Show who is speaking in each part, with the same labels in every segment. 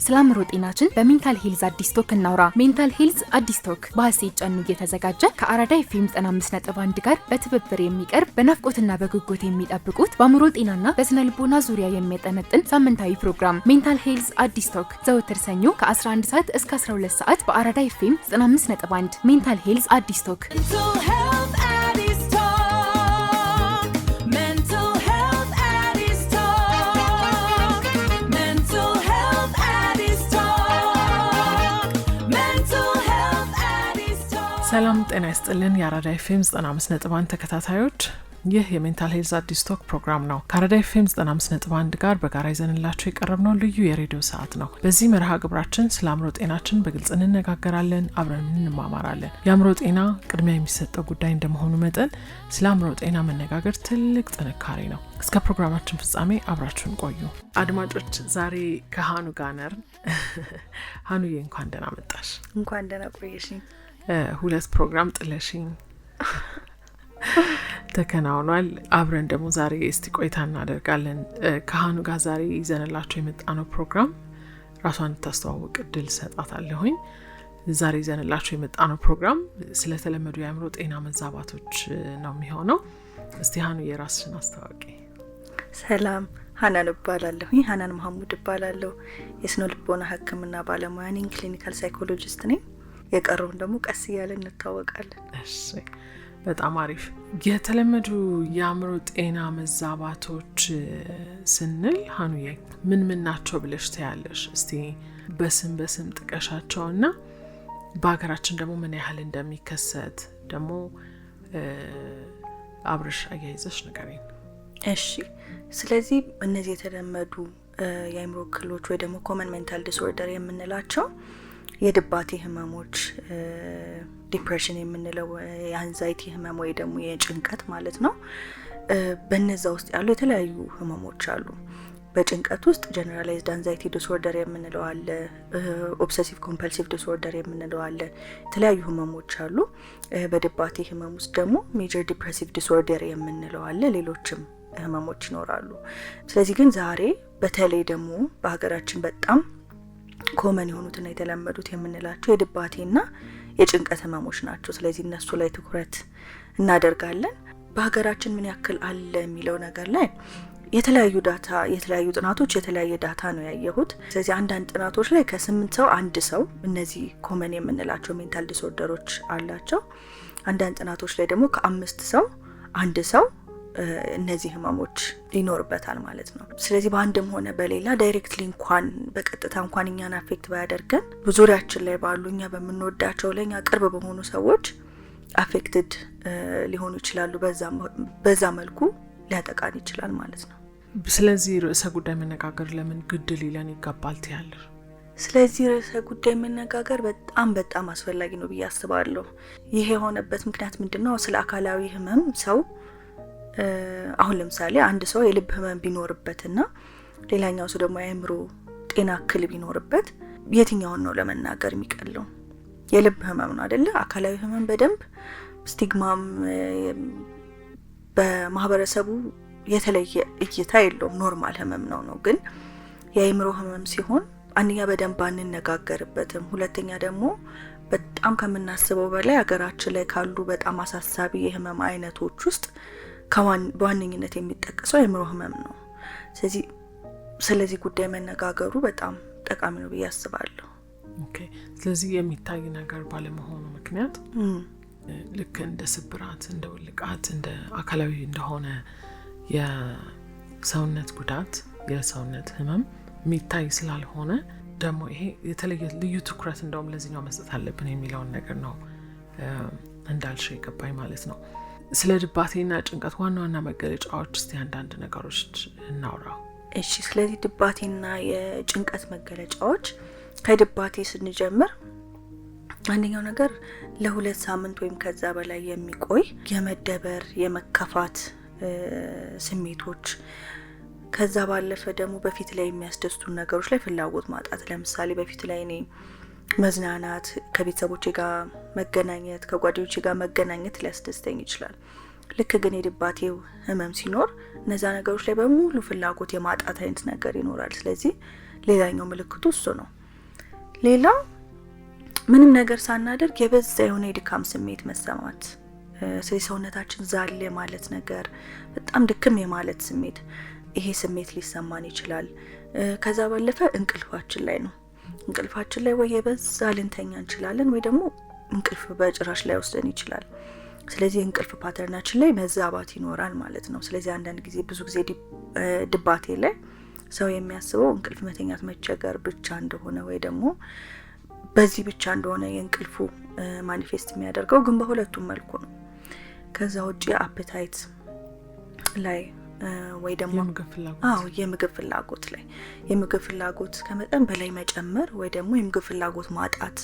Speaker 1: ስላምሮ ጤናችን በሜንታል ሄልዝ አዲስ ቶክ እናውራ። ሜንታል ሄልዝ አዲስ ቶክ በሐሴት ጫኑ እየተዘጋጀ ከአራዳ ኤፍኤም 95.1 ጋር በትብብር የሚቀርብ በናፍቆትና በጉጉት የሚጠብቁት በአእምሮ ጤናና በስነ ልቦና ዙሪያ የሚያጠነጥን ሳምንታዊ ፕሮግራም ሜንታል ሄልዝ አዲስ ቶክ ዘወትር ሰኞ ከ11 ሰዓት እስከ 12 ሰዓት በአራዳ ኤፍኤም 95.1 ሜንታል ሄልዝ አዲስ ቶክ
Speaker 2: ሰላም ጤና ይስጥልን የአራዳ ኤፍኤም 95.1 ተከታታዮች ይህ የሜንታል ሄልዝ አዲስ ቶክ ፕሮግራም ነው። ከአራዳ ኤፍኤም 95.1 ጋር በጋራ ይዘንላችሁ የቀረብነው ልዩ የሬዲዮ ሰዓት ነው። በዚህ መርሃ ግብራችን ስለ አእምሮ ጤናችን በግልጽ እንነጋገራለን፣ አብረን እንማማራለን። የአእምሮ ጤና ቅድሚያ የሚሰጠው ጉዳይ እንደመሆኑ መጠን ስለ አእምሮ ጤና መነጋገር ትልቅ ጥንካሬ ነው። እስከ ፕሮግራማችን ፍጻሜ አብራችሁን ቆዩ። አድማጮች ዛሬ ከሃኑ ጋር ሃኑዬ እንኳን ደህና መጣሽ።
Speaker 3: እንኳን ደህና ቆየሽኝ።
Speaker 2: ሁለት ፕሮግራም ጥለሽኝ ተከናውኗል። አብረን ደግሞ ዛሬ እስቲ ቆይታ እናደርጋለን። ከሃኑ ጋር ዛሬ ይዘንላችሁ የመጣነው ፕሮግራም ራሷን እንድታስተዋውቅ እድል ሰጣታለሁኝ። ዛሬ ይዘንላችሁ የመጣነው ፕሮግራም ስለተለመዱ የአእምሮ ጤና መዛባቶች ነው የሚሆነው። እስቲ ሃኑ የራስሽን አስተዋውቂ።
Speaker 3: ሰላም፣ ሃናን እባላለሁኝ። ሃናን መሐሙድ እባላለሁ። የስነ ልቦና ሕክምና ባለሙያ ነኝ። ክሊኒካል ሳይኮሎጂስት ነኝ። የቀረውን ደግሞ ቀስ እያለን እንታወቃለን።
Speaker 2: እሺ፣ በጣም አሪፍ። የተለመዱ የአእምሮ ጤና መዛባቶች ስንል ሃኑዬ ምን ምን ናቸው ብለሽ ታያለሽ? እስቲ በስም ጥቀሻቸውና በሀገራችን ደግሞ ምን ያህል እንደሚከሰት ደግሞ አብረሽ አያይዘሽ ንገሪኝ።
Speaker 3: እሺ፣ ስለዚህ እነዚህ የተለመዱ የአእምሮ እክሎች ወይ ደግሞ ኮመን ሜንታል ዲስኦርደር የምንላቸው የድባቴ ህመሞች፣ ዲፕሬሽን የምንለው የአንዛይቲ ህመም ወይ ደግሞ የጭንቀት ማለት ነው። በነዛ ውስጥ ያሉ የተለያዩ ህመሞች አሉ። በጭንቀት ውስጥ ጀነራላይዝድ አንዛይቲ ዲስኦርደር የምንለው አለ፣ ኦብሰሲቭ ኮምፐልሲቭ ዲስኦርደር የምንለው አለ። የተለያዩ ህመሞች አሉ። በድባቴ ህመም ውስጥ ደግሞ ሜጀር ዲፕሬሲቭ ዲስኦርደር የምንለው አለ። ሌሎችም ህመሞች ይኖራሉ። ስለዚህ ግን ዛሬ በተለይ ደግሞ በሀገራችን በጣም ኮመን የሆኑትና የተለመዱት የምንላቸው የድባቴና የጭንቀት ህመሞች ናቸው። ስለዚህ እነሱ ላይ ትኩረት እናደርጋለን። በሀገራችን ምን ያክል አለ የሚለው ነገር ላይ የተለያዩ ጥናቶች የተለያየ ዳታ ነው ያየሁት። ስለዚህ አንዳንድ ጥናቶች ላይ ከ8 ሰው 1 ሰው እነዚህ ኮመን የምንላቸው ሜንታል ዲስኦርደሮች አላቸው። አንዳንድ ጥናቶች ላይ ደግሞ ከ5 ሰው 1 ሰው እነዚህ ህመሞች ይኖርበታል ማለት ነው። ስለዚህ በአንድም ሆነ በሌላ ዳይሬክትሊ እንኳን በቀጥታ እንኳን እኛን አፌክት ባያደርገን በዙሪያችን ላይ ባሉ እኛ በምንወዳቸው ለኛ ቅርብ በሆኑ ሰዎች አፌክትድ ሊሆኑ ይችላሉ። በዛ መልኩ ሊያጠቃን ይችላል ማለት ነው።
Speaker 2: ስለዚህ ርዕሰ ጉዳይ መነጋገር ለምን ግድ ሊለን ይገባል ትያለሽ?
Speaker 3: ስለዚህ ርዕሰ ጉዳይ መነጋገር በጣም አስፈላጊ ነው ብዬ አስባለሁ። ይሄ የሆነበት ምክንያት ምንድነው? ስለ አካላዊ ህመም ሰው አሁን ለምሳሌ አንድ ሰው የልብ ህመም ቢኖርበትና ሌላኛው ሰው ደግሞ የአእምሮ ጤና እክል ቢኖርበት የትኛውን ነው ለመናገር የሚቀለው? የልብ ህመም ነው አይደለ? አካላዊ ህመም በደንብ ስቲግማም በማህበረሰቡ የተለየ እይታ የለውም፣ ኖርማል ህመም ነው። ግን የአእምሮ ህመም ሲሆን አንደኛ በደንብ አንነጋገርበትም፣ ሁለተኛ ደግሞ በጣም ከምናስበው በላይ ሀገራችን ላይ ካሉ በጣም አሳሳቢ የህመም አይነቶች ውስጥ በዋነኝነት የሚጠቀሰው የአእምሮ ህመም ነው። ስለዚህ ጉዳይ መነጋገሩ በጣም ጠቃሚ ነው ብዬ አስባለሁ።
Speaker 2: ኦኬ። ስለዚህ የሚታይ ነገር ባለመሆኑ ምክንያት ልክ እንደ ስብራት፣ እንደ ውልቃት፣ እንደ አካላዊ እንደሆነ የሰውነት ጉዳት፣ የሰውነት ህመም የሚታይ ስላልሆነ ደግሞ ይሄ የተለየ ልዩ ትኩረት እንደውም ለዚህኛው መስጠት አለብን የሚለውን ነገር ነው እንዳልሽ የገባኝ ማለት ነው። ስለ ድባቴና ጭንቀት ዋና መገለጫዎች እስቲ አንዳንድ ነገሮች እናውራ።
Speaker 3: እሺ፣ ስለዚህ ድባቴና የጭንቀት መገለጫዎች ከድባቴ ስንጀምር አንደኛው ነገር ለ2 ሳምንት ወይም ከዛ በላይ የሚቆይ የመደበር የመከፋት ስሜቶች፣ ከዛ ባለፈ ደግሞ በፊት ላይ የሚያስደስቱ ነገሮች ላይ ፍላጎት ማጣት። ለምሳሌ በፊት ላይ እኔ መዝናናት፣ ከቤተሰቦቼ ጋር መገናኘት፣ ከጓደኞቼ ጋር መገናኘት ሊያስደስተኝ ይችላል። ልክ ግን የድባቴው ህመም ሲኖር እነዛ ነገሮች ላይ በሙሉ ፍላጎት የማጣት አይነት ነገር ይኖራል። ስለዚህ ሌላኛው ምልክቱ እሱ ነው። ሌላ ምንም ነገር ሳናደርግ የበዛ የሆነ የድካም ስሜት መሰማት፣ ስለዚህ ሰውነታችን ዛለ ማለት ነገር፣ በጣም ድክም የማለት ስሜት፣ ይሄ ስሜት ሊሰማን ይችላል። ከዛ ባለፈ እንቅልፋችን ላይ ነው። እንቅልፋችን ላይ ወይ የበዛ ልንተኛ እንችላለን ወይ ደግሞ እንቅልፍ በጭራሽ ላይ ወስደን ይችላል። ስለዚህ እንቅልፍ ፓተርናችን ላይ መዛባት ይኖራል ማለት ነው። ስለዚህ አንዳንድ ጊዜ ብዙ ጊዜ ድባቴ ላይ ሰው የሚያስበው እንቅልፍ መተኛት መቸገር ብቻ እንደሆነ ወይ ደግሞ በዚህ ብቻ እንደሆነ የእንቅልፉ ማኒፌስት የሚያደርገው፣ ግን በሁለቱም መልኩ ነው። ከዛ ውጪ አፕታይት ላይ ወይ ደግሞ የምግብ ፍላጎት ላይ የምግብ ፍላጎት ከመጠን በላይ መጨመር ወይ ደግሞ የምግብ ፍላጎት ማጣት፣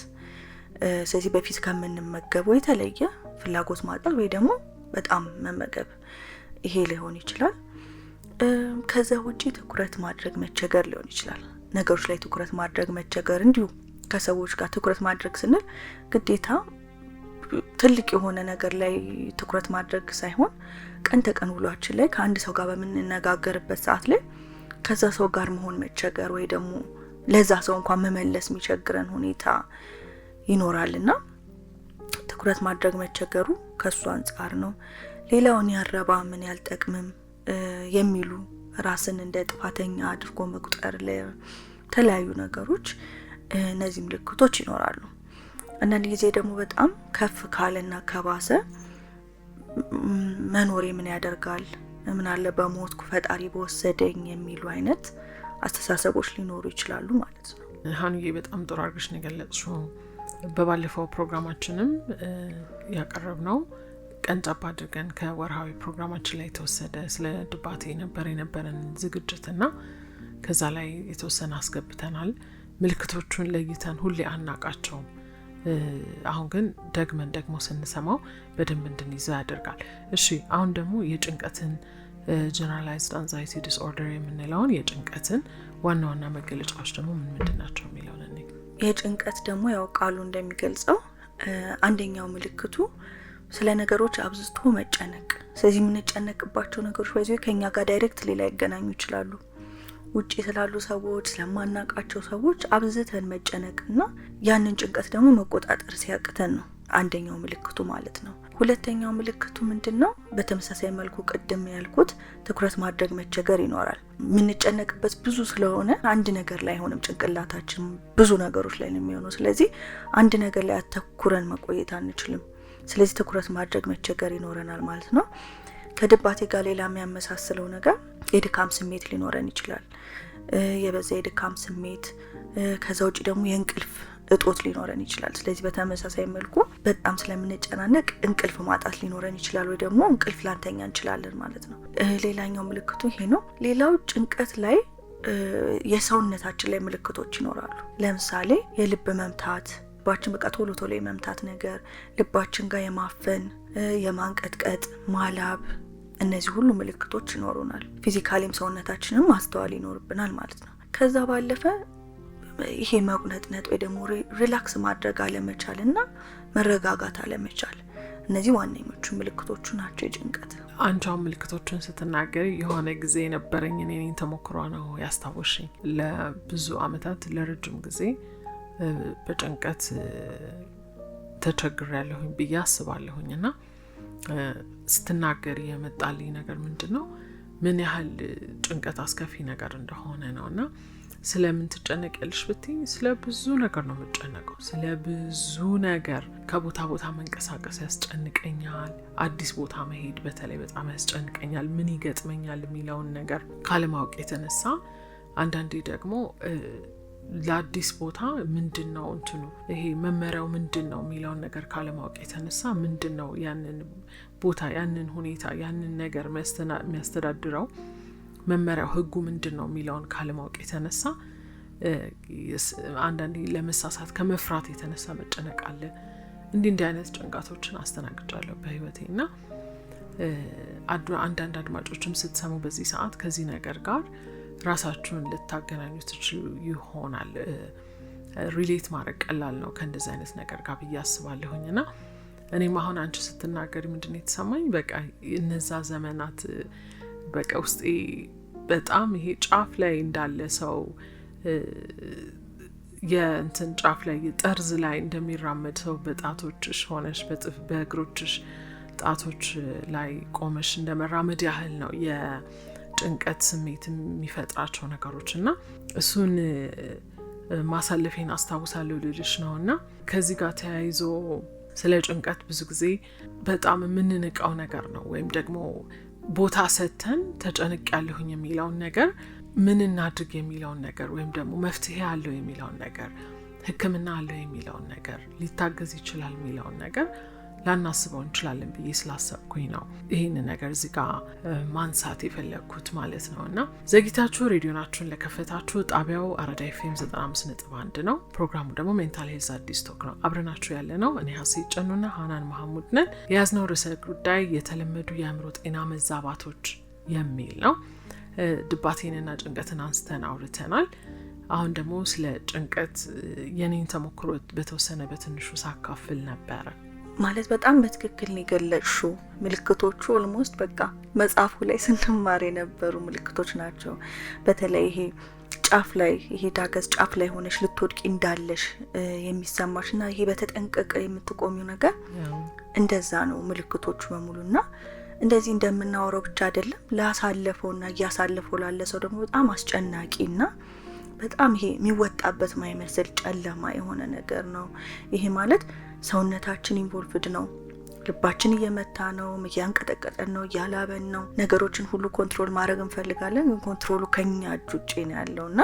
Speaker 3: ስለዚህ በፊት ከምንመገበው የተለየ ፍላጎት ማጣት ወይ ደግሞ በጣም መመገብ፣ ይሄ ሊሆን ይችላል። ከዛ ውጪ ትኩረት ማድረግ መቸገር ሊሆን ይችላል። ነገሮች ላይ ትኩረት ማድረግ መቸገር፣ እንዲሁ ከሰዎች ጋር ትኩረት ማድረግ ስንል ግዴታ ትልቅ የሆነ ነገር ላይ ትኩረት ማድረግ ሳይሆን ቀን ተቀን ውሏችን ላይ ከአንድ ሰው ጋር በምንነጋገርበት ሰዓት ላይ ከዛ ሰው ጋር መሆን መቸገር ወይ ደግሞ ለዛ ሰው እንኳን መመለስ የሚቸግረን ሁኔታ ይኖራልና ትኩረት ማድረግ መቸገሩ ከሱ አንጻር ነው። ሌላውን ያረባ ምን ያልጠቅምም የሚሉ ራስን እንደ ጥፋተኛ አድርጎ መቁጠር፣ ለተለያዩ ነገሮች እነዚህ ምልክቶች ይኖራሉ። አንዳንድ ጊዜ ደግሞ በጣም ከፍ ካለና ከባሰ መኖሬ ምን ያደርጋል፣ ምን አለ በሞትኩ ፈጣሪ በወሰደኝ የሚሉ አይነት አስተሳሰቦች ሊኖሩ ይችላሉ ማለት ነው።
Speaker 2: ሀኑዬ በጣም ጥሩ አድርገሽ ነው የገለጽሽው። በባለፈው ፕሮግራማችንም ያቀረብነው ቀንጨብ አድርገን ከወርሃዊ ፕሮግራማችን ላይ የተወሰደ ስለ ድባቴ የነበረን ዝግጅትና ከዛ ላይ የተወሰነ አስገብተናል። ምልክቶቹን ለይተን ሁሌ አናቃቸውም። አሁን ግን ደግመን ደግሞ ስንሰማው በደንብ እንድንይዘው ያደርጋል። እሺ አሁን ደግሞ የጭንቀትን ጀነራላይዝድ አንዛይቲ ዲስኦርደር የምንለውን የጭንቀትን ዋና ዋና መገለጫዎች ደግሞ ምንድን ናቸው የሚለውን
Speaker 3: የጭንቀት ደግሞ ያው ቃሉ እንደሚገልጸው አንደኛው ምልክቱ ስለ ነገሮች አብዝቶ መጨነቅ። ስለዚህ የምንጨነቅባቸው ነገሮች በዚህ ከኛ ጋር ዳይሬክት ሌላ ይገናኙ ይችላሉ። ውጪ ስላሉ ሰዎች፣ ስለማናቃቸው ሰዎች አብዝተን መጨነቅና ያንን ጭንቀት ደግሞ መቆጣጠር ሲያቅተን ነው አንደኛው ምልክቱ ማለት ነው። ሁለተኛው ምልክቱ ምንድነው? በተመሳሳይ መልኩ ቅድም ያልኩት ትኩረት ማድረግ መቸገር ይኖራል። የምንጨነቅበት ብዙ ስለሆነ አንድ ነገር ላይ ሆነም ጭንቅላታችን ብዙ ነገሮች ላይ ነው የሚሆነው። ስለዚህ አንድ ነገር ላይ አተኩረን መቆየት አንችልም። ስለዚህ ትኩረት ማድረግ መቸገር ይኖረናል ማለት ነው። ከድባቴ ጋር ሌላ የሚያመሳስለው ነገር የድካም ስሜት ሊኖረን ይችላል። የበዛ የድካም ስሜት፣ ከዛ ውጪ ደግሞ የእንቅልፍ እጦት ሊኖረን ይችላል። ስለዚህ በተመሳሳይ መልኩ በጣም ስለምንጨናነቅ እንቅልፍ ማጣት ሊኖረን ይችላል ወይ ደግሞ እንቅልፍ ላንተኛ እንችላለን ማለት ነው። ሌላኛው ምልክቱ ይሄ ነው። ሌላው ጭንቀት ላይ የሰውነታችን ላይ ምልክቶች ይኖራሉ። ለምሳሌ የልብ መምታት፣ ልባችን በቃ ቶሎ ቶሎ የመምታት ነገር፣ ልባችን ጋር የማፈን የማንቀጥቀጥ፣ ማላብ፣ እነዚህ ሁሉ ምልክቶች ይኖሩናል። ፊዚካሊም ሰውነታችንም ማስተዋል ይኖርብናል ማለት ነው። ከዛ ባለፈ ይሄ መቁነጥነጥ ወይ ደግሞ ሪላክስ ማድረግ አለመቻልና መረጋጋት አለመቻል፣ እነዚህ ዋነኞቹ ምልክቶቹ ናቸው የጭንቀት።
Speaker 2: አንቻው ምልክቶቹን ስትናገሪ የሆነ ጊዜ የነበረኝ እኔን ተሞክሮ ነው ያስታወሽኝ። ለብዙ አመታት ለረጅም ጊዜ በጭንቀት ተቸግሬያለሁኝ ብዬ አስባለሁኝና ስትናገሪ የመጣልኝ ነገር ምንድነው ምን ያህል ጭንቀት አስከፊ ነገር እንደሆነ ነውና ስለምን ትጨነቂያለሽ ብትይ ስለ ብዙ ነገር ነው የምጨነቀው። ስለ ብዙ ነገር ከቦታ ቦታ መንቀሳቀስ ያስጨንቀኛል። አዲስ ቦታ መሄድ በተለይ በጣም ያስጨንቀኛል። ምን ይገጥመኛል የሚለውን ነገር ካለማወቅ የተነሳ አንዳንዴ ደግሞ ለአዲስ ቦታ ምንድነው እንትኑ ይሄ መመሪያው ምንድነው የሚለውን ነገር ካለማወቅ የተነሳ ምንድነው ያንን ቦታ ያንን ሁኔታ ያንን ነገር የሚያስተዳድረው መመሪያው ህጉ ምንድነው የሚለውን ካለማወቅ የተነሳ አንዳንዴ ለመሳሳት ከመፍራት የተነሳ መጨነቅ አለ። እንዲህ አይነት ጭንቀቶችን አስተናግጃለሁ በህይወቴና አንዳንድ አድማጮችም ስትሰሙ በዚህ ሰዓት ከዚህ ነገር ጋር ራሳችሁን ልታገናኙ ትችሉ ይሆናል። ሪሌት ማድረግ ቀላል ነው ከእንደዚህ አይነት ነገር ጋር ብዬ አስባለሁኝና እኔም አሁን አንቺ ስትናገሪ ምንድነው የተሰማኝ በቃ እነዛ ዘመናት በቃ ውስጤ በጣም ይሄ ጫፍ ላይ እንዳለ ሰው የእንትን ጫፍ ላይ ጠርዝ ላይ እንደሚራመድ ሰው በጣቶችሽ ሆነሽ በእግሮችሽ ጣቶች ላይ ቆመሽ እንደመራመድ ያህል ነው የጭንቀት ስሜት የሚፈጥራቸው ነገሮች እና እሱን ማሳለፌን አስታውሳለሁ ልልሽ ነው። እና ከዚህ ጋር ተያይዞ ስለ ጭንቀት ብዙ ጊዜ በጣም የምንንቀው ነገር ነው ወይም ደግሞ ቦታ ሰጥተን ተጨንቅ ያለሁኝ የሚለውን ነገር ምን እናድርግ የሚለውን ነገር ወይም ደግሞ መፍትሄ አለው የሚለውን ነገር ሕክምና አለው የሚለውን ነገር ሊታገዝ ይችላል የሚለውን ነገር ላናስበው እንችላለን ብዬ ስላሰብኩኝ ነው ይህን ነገር እዚህ ጋር ማንሳት የፈለግኩት ማለት ነው። እና ዘግይታችሁ ሬዲዮናችሁን ለከፈታችሁ ጣቢያው አራዳ ኤፍኤም 95.1 ነው። ፕሮግራሙ ደግሞ ሜንታል ሄልዝ አዲስ ቶክ ነው። አብረናችሁ ያለ ነው እኔ ሀሴት ጨኑና ሀናን መሐሙድ ነን። የያዝነው ርዕሰ ጉዳይ የተለመዱ የአእምሮ ጤና መዛባቶች የሚል ነው። ድባቴንና ጭንቀትን አንስተን አውርተናል። አሁን ደግሞ ስለ ጭንቀት የኔን ተሞክሮ በተወሰነ በትንሹ ሳካፍል ነበረ።
Speaker 3: ማለት በጣም በትክክል የገለጹ ምልክቶቹ ኦልሞስት በቃ መጽሐፉ ላይ ስንማር የነበሩ ምልክቶች ናቸው። በተለይ ይሄ ጫፍ ላይ ይሄ ዳገዝ ጫፍ ላይ ሆነሽ ልትወድቂ እንዳለሽ የሚሰማሽና ይሄ በተጠንቀቀ የምትቆሚው ነገር እንደዛ ነው ምልክቶቹ በሙሉና እንደዚህ እንደምናወራው ብቻ አይደለም ላሳለፈውና እያሳለፈው ላለ ሰው ደግሞ በጣም አስጨናቂና በጣም ይሄ የሚወጣበት ማይመስል ጨለማ የሆነ ነገር ነው። ይሄ ማለት ሰውነታችን ኢንቮልቭድ ነው፣ ልባችን እየመታ ነው፣ እያንቀጠቀጠን ነው፣ እያላበን ነው። ነገሮችን ሁሉ ኮንትሮል ማድረግ እንፈልጋለን፣ ግን ኮንትሮሉ ከኛ እጅ ውጪ ነው ያለውና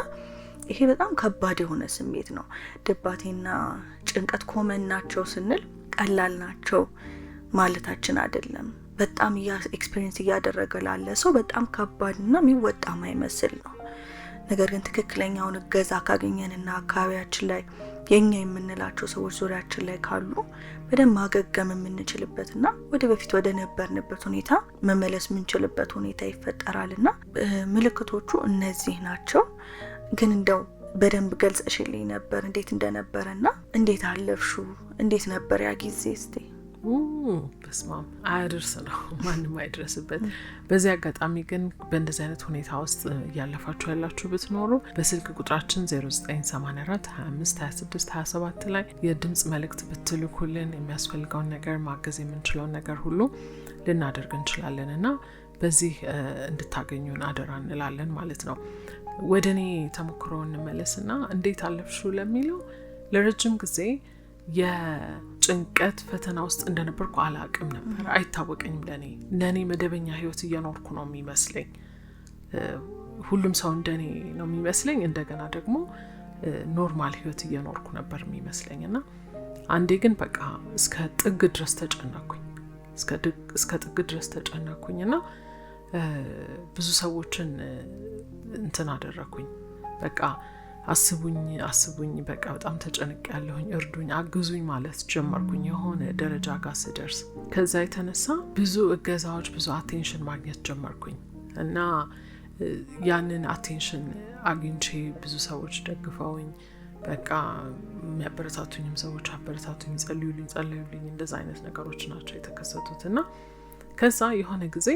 Speaker 3: ይሄ በጣም ከባድ የሆነ ስሜት ነው። ድባቴና ጭንቀት ኮመን ናቸው ስንል ቀላል ናቸው ማለታችን አይደለም። በጣም ኤክስፒሪየንስ እያደረገ ላለ ሰው በጣም ከባድና የሚወጣ ማይመስል ነው። ነገር ግን ትክክለኛውን እገዛ ካገኘንና አካባቢያችን ላይ የኛ የምንላቸው ሰዎች ዙሪያችን ላይ ካሉ በደንብ ማገገም የምንችልበትና ወደ በፊት ወደ ነበርንበት ሁኔታ መመለስ የምንችልበት ሁኔታ ይፈጠራልና ምልክቶቹ እነዚህ ናቸው። ግን እንደው በደንብ ገልጸሽልኝ ነበር እንዴት እንደነበረና እንዴት አለፍሹ? እንዴት ነበር ያ ጊዜ? እስቲ
Speaker 2: በስማም አያድርስ ነው ማንም አይድረስበት። በዚህ አጋጣሚ ግን በእንደዚህ አይነት ሁኔታ ውስጥ እያለፋችሁ ያላችሁ ብትኖሩ በስልክ ቁጥራችን 0984 25 26 27 ላይ የድምጽ መልእክት ብትልኩልን የሚያስፈልገውን ነገር ማገዝ የምንችለውን ነገር ሁሉ ልናደርግ እንችላለን እና በዚህ እንድታገኙን አደራ እንላለን ማለት ነው። ወደ እኔ ተሞክሮ እንመለስና እንዴት አለፍሹ ለሚለው ለረጅም ጊዜ የጭንቀት ፈተና ውስጥ እንደነበርኩ አላቅም ነበር። አይታወቀኝም። ለኔ መደበኛ ህይወት እየኖርኩ ነው የሚመስለኝ። ሁሉም ሰው እንደኔ ነው የሚመስለኝ። እንደገና ደግሞ ኖርማል ህይወት እየኖርኩ ነበር የሚመስለኝ እና አንዴ ግን በቃ እስከ ጥግ ድረስ ተጨነኩኝ እና ብዙ ሰዎችን እንትን አደረኩኝ። በቃ አስቡኝ በቃ በጣም ተጨንቅ ያለሁኝ፣ እርዱኝ፣ አግዙኝ ማለት ጀመርኩኝ የሆነ ደረጃ ጋር ስደርስ። ከዛ የተነሳ ብዙ እገዛዎች፣ ብዙ አቴንሽን ማግኘት ጀመርኩኝ እና ያንን አቴንሽን አግኝቼ ብዙ ሰዎች ደግፈውኝ በቃ የሚያበረታቱኝም ሰዎች አበረታቱኝ፣ ጸልዩልኝ እንደዛ አይነት ነገሮች ናቸው የተከሰቱት እና ከዛ የሆነ ጊዜ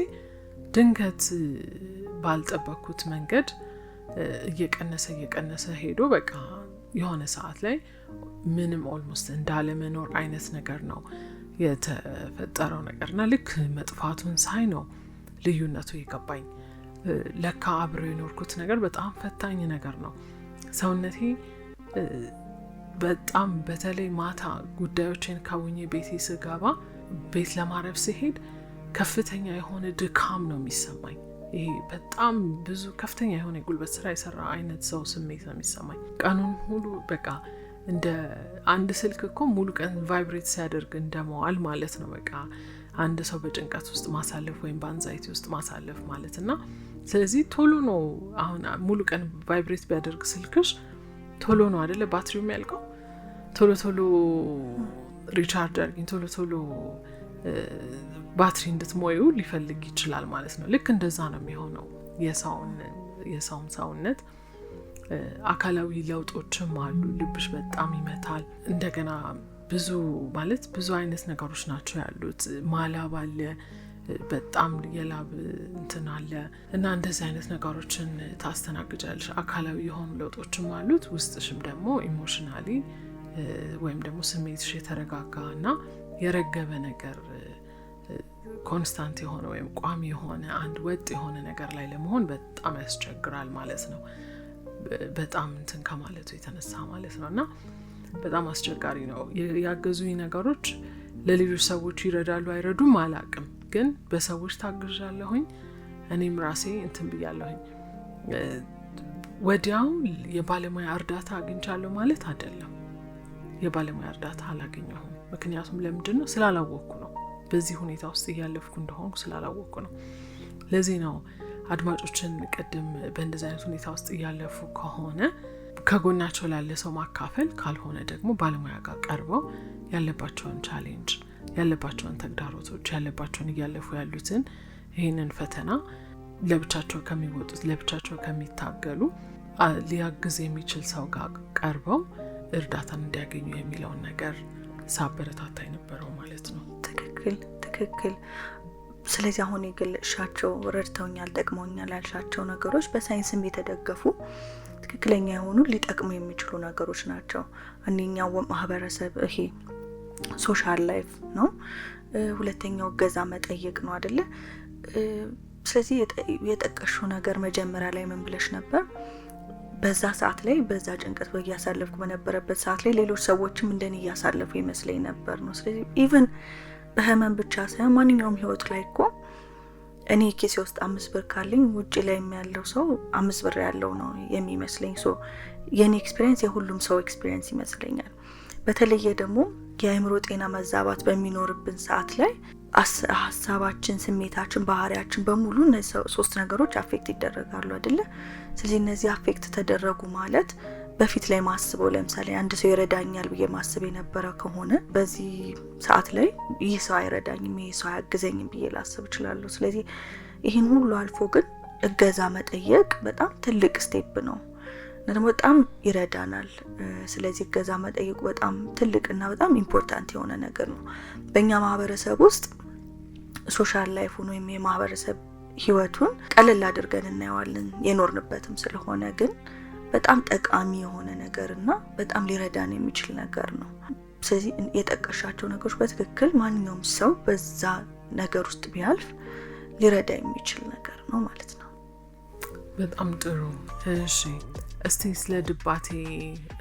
Speaker 2: ድንገት ባልጠበቅኩት መንገድ እየቀነሰ ሄዶ በቃ የሆነ ሰዓት ላይ ምንም ኦልሞስት እንዳለመኖር አይነት ነገር ነው የተፈጠረው ነገርና ልክ መጥፋቱን ሳይ ነው ልዩነቱ የገባኝ። ለካ አብሮ የኖርኩት ነገር በጣም ፈታኝ ነገር ነው። ሰውነቴ በጣም በተለይ ማታ ጉዳዮችን ካውኜ ቤቴ ስገባ ቤት ለማረፍ ሲሄድ ከፍተኛ የሆነ ድካም ነው የሚሰማኝ። ይሄ በጣም ብዙ ከፍተኛ የሆነ የጉልበት ስራ የሰራ አይነት ሰው ስሜት ነው የሚሰማኝ። ቀኑን ሙሉ በቃ እንደ አንድ ስልክ እኮ ሙሉ ቀን ቫይብሬት ሲያደርግ እንደመዋል ማለት ነው። በቃ አንድ ሰው በጭንቀት ውስጥ ማሳለፍ ወይም በአንዛይቲ ውስጥ ማሳለፍ ማለት እና ስለዚህ ቶሎ ነው አሁን ሙሉ ቀን ቫይብሬት ቢያደርግ ስልክሽ ቶሎ ነው አይደለ ባትሪው የሚያልቀው። ቶሎ ሪቻርጅ አድርጊኝ፣ ቶሎ ባትሪ እንድትሞዩ ሊፈልግ ይችላል ማለት ነው። ልክ እንደዛ ነው የሚሆነው የሰውም ሰውነት። አካላዊ ለውጦችም አሉ። ልብሽ በጣም ይመታል። እንደገና ብዙ አይነት ነገሮች ናቸው ያሉት። ማላብ አለ፣ በጣም የላብ እንትን አለ እና እንደዚህ አይነት ነገሮችን ታስተናግጃለሽ። አካላዊ የሆኑ ለውጦችም አሉት። ውስጥሽም ደግሞ ኢሞሽናሊ ወይም ደግሞ ስሜትሽ የተረጋጋ እና የረገበ ነገር ኮንስታንት የሆነ ወይም ቋሚ የሆነ አንድ ወጥ የሆነ ነገር ላይ ለመሆን በጣም ያስቸግራል ማለት ነው። በጣም እንትን ከማለቱ የተነሳ ማለት ነው እና በጣም አስቸጋሪ ነው። ያገዙኝ ነገሮች ለሌሎች ሰዎች ይረዳሉ አይረዱም አላቅም፣ ግን በሰዎች ታግዣለሁኝ። እኔም ራሴ እንትን ብያለሁኝ። ወዲያው የባለሙያ እርዳታ አግኝቻለሁ ማለት አይደለም። የባለሙያ እርዳታ አላገኘሁም። ምክንያቱም ለምንድን ነው? ስላላወቅኩ ነው። በዚህ ሁኔታ ውስጥ እያለፍኩ እንደሆንኩ ስላላወቅኩ ነው። ለዚህ ነው አድማጮችን ቅድም በእንደዚህ አይነት ሁኔታ ውስጥ እያለፉ ከሆነ ከጎናቸው ላለ ሰው ማካፈል፣ ካልሆነ ደግሞ ባለሙያ ጋር ቀርበው ያለባቸውን ቻሌንጅ፣ ያለባቸውን ተግዳሮቶች፣ ያለባቸውን እያለፉ ያሉትን ይህንን ፈተና ለብቻቸው ከሚወጡት ለብቻቸው ከሚታገሉ ሊያግዝ የሚችል ሰው ጋር ቀርበው እርዳታን እንዲያገኙ የሚለውን ነገር ሳበረታታ የነበረው ማለት ነው።
Speaker 3: ትክክል። ስለዚህ አሁን የገለጽሻቸው ረድተውኛል፣ ጠቅመውኛል ያልሻቸው ነገሮች በሳይንስም የተደገፉ ትክክለኛ የሆኑ ሊጠቅሙ የሚችሉ ነገሮች ናቸው። አንደኛው ማህበረሰብ ይሄ ሶሻል ላይፍ ነው። ሁለተኛው እገዛ መጠየቅ ነው አይደለ? ስለዚህ የጠቀሽው ነገር መጀመሪያ ላይ ምን ብለሽ ነበር? በዛ ሰዓት ላይ በዛ ጭንቀት በያሳለፍኩ በነበረበት ሰዓት ላይ ሌሎች ሰዎችም እንደኔ እያሳለፉ ይመስለኝ ነበር ነው። ስለዚህ ኢቭን በህመም ብቻ ሳይሆን ማንኛውም ህይወት ላይ እኮ እኔ ኬሴ ውስጥ 5 ብር ካለኝ ውጪ ላይ ያለው ሰው 5 ብር ያለው ነው የሚመስለኝ። ሶ የኔ ኤክስፒሪየንስ የሁሉም ሰው ኤክስፒሪየንስ ይመስለኛል። በተለየ ደግሞ የአእምሮ ጤና መዛባት በሚኖርብን ሰዓት ላይ ሀሳባችን፣ ስሜታችን፣ ባህሪያችን በሙሉ እነዚህ 3 ነገሮች አፌክት ይደረጋሉ አይደለ? ስለዚህ እነዚህ አፌክት ተደረጉ ማለት በፊት ላይ ማስበው ለምሳሌ አንድ ሰው ይረዳኛል ብዬ ማስብ የነበረ ከሆነ በዚህ ሰዓት ላይ ይህ ሰው አይረዳኝም፣ ይህ ሰው አያግዘኝም ብዬ ላስብ እችላለሁ። ስለዚህ ይህን ሁሉ አልፎ ግን እገዛ መጠየቅ በጣም ትልቅ ስቴፕ ነው እና ደግሞ በጣም ይረዳናል። ስለዚህ እገዛ መጠየቁ በጣም ትልቅና በጣም ኢምፖርታንት የሆነ ነገር ነው። በእኛ ማህበረሰብ ውስጥ ሶሻል ላይፉን ወይም የማህበረሰብ ህይወቱን ቀለል አድርገን እናየዋለን የኖርንበትም ስለሆነ፣ ግን በጣም ጠቃሚ የሆነ ነገርና በጣም ሊረዳን የሚችል ነገር ነው። ስለዚህ የጠቀሻቸው ነገሮች በትክክል ማንኛውም ሰው በዛ ነገር ውስጥ ቢያልፍ ሊረዳ የሚችል ነገር ነው ማለት ነው።
Speaker 2: በጣም ጥሩ። እሺ፣ እስቲ ስለ ድባቴ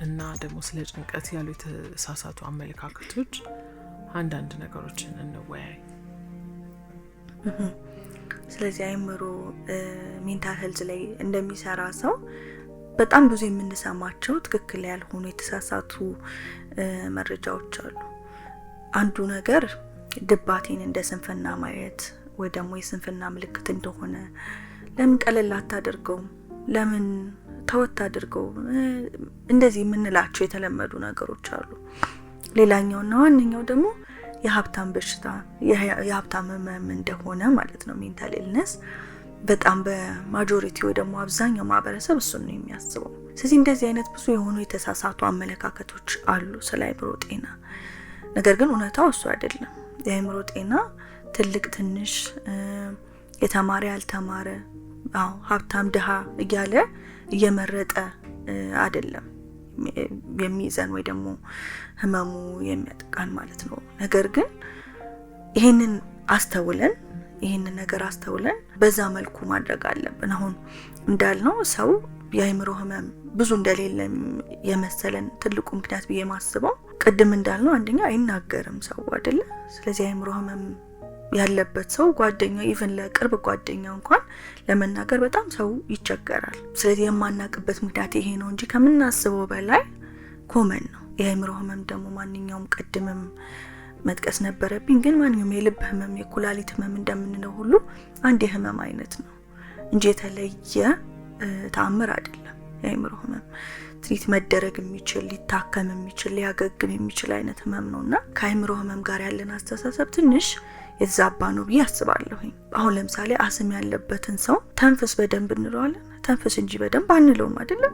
Speaker 2: እና ደግሞ ስለ ጭንቀት ያሉ የተሳሳቱ አመለካከቶች አንዳንድ ነገሮችን እንወያይ።
Speaker 3: ስለዚህ አእምሮ ሜንታል ሄልዝ ላይ እንደሚሰራ ሰው በጣም ብዙ የምንሰማቸው ትክክል ያልሆኑ የተሳሳቱ መረጃዎች አሉ። አንዱ ነገር ድባቴን እንደ ስንፍና ማየት ወይ ደግሞ የስንፍና ምልክት እንደሆነ፣ ለምን ቀለል አታደርገውም፣ ለምን ተወት አድርገው፣ እንደዚህ የምንላቸው የተለመዱ ነገሮች አሉ። ሌላኛውና ዋነኛው ደግሞ የሀብታም በሽታ የሀብታም ህመም እንደሆነ ማለት ነው። ሜንታል ኢልነስ በጣም በማጆሪቲ ወይ ደግሞ አብዛኛው ማህበረሰብ እሱን ነው የሚያስበው። ስለዚህ እንደዚህ አይነት ብዙ የሆኑ የተሳሳቱ አመለካከቶች አሉ ስለ አእምሮ ጤና። ነገር ግን እውነታው እሱ አይደለም። የአእምሮ ጤና ትልቅ ትንሽ፣ የተማረ ያልተማረ፣ ሀብታም ድሃ እያለ እየመረጠ አይደለም የሚይዘን ወይ ደግሞ ህመሙ የሚያጠቃን ማለት ነው። ነገር ግን ይሄንን አስተውለን በዛ መልኩ ማድረግ አለብን። አሁን እንዳልነው ሰው የአእምሮ ህመም ብዙ እንደሌለ የመሰለን ትልቁ ምክንያት ብዬ ማስበው ቅድም እንዳልነው አንደኛ አይናገርም ሰው አይደለ? ስለዚህ የአእምሮ ህመም ያለበት ሰው ጓደኛው ኢቭን ለቅርብ ጓደኛው እንኳን ለመናገር በጣም ሰው ይቸገራል። ስለዚህ የማናቅበት ምክንያት ይሄ ነው እንጂ ከምናስበው በላይ ኮመን ነው። የአእምሮ ህመም ደግሞ ማንኛውም ቅድምም መጥቀስ ነበረብኝ፣ ግን ማንኛውም የልብ ህመም፣ የኩላሊት ህመም እንደምንለው ሁሉ አንድ የህመም አይነት ነው እንጂ የተለየ ተአምር አይደለም። የአእምሮ ህመም ትሪት መደረግ የሚችል፣ ሊታከም የሚችል፣ ሊያገግም የሚችል አይነት ህመም ነውና ከአእምሮ ህመም ጋር ያለን አስተሳሰብ ትንሽ የተዛባ ነው ብዬ አስባለሁ። አሁን ለምሳሌ አስም ያለበትን ሰው ተንፍስ በደንብ እንለዋለን። ተንፈስ እንጂ በደንብ አንለውም አይደለ?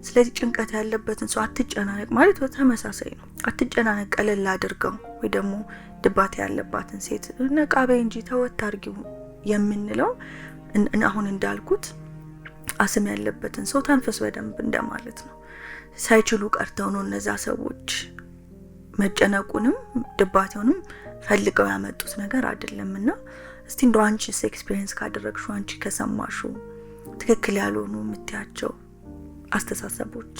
Speaker 3: ስለዚህ ጭንቀት ያለበትን ሰው አትጨናነቅ ማለት በተመሳሳይ ነው። አትጨናነቅ፣ ቀለል አድርገው። ወይ ደግሞ ድባቴ ያለባትን ሴት ነቃ በይ እንጂ ተወት አድርጊው የምንለው አሁን እንዳልኩት አስም ያለበትን ሰው ተንፈስ በደንብ እንደማለት ነው። ሳይችሉ ቀርተው ነው እነዛ ሰዎች መጨነቁንም ድባቴውንም ፈልገው ያመጡት ነገር አይደለምና እስቲ እንደው አንቺስ ኤክስፒሪየንስ ካደረግሽው አንቺ ከሰማሽው ትክክል ያልሆኑ የምትያቸው አስተሳሰቦች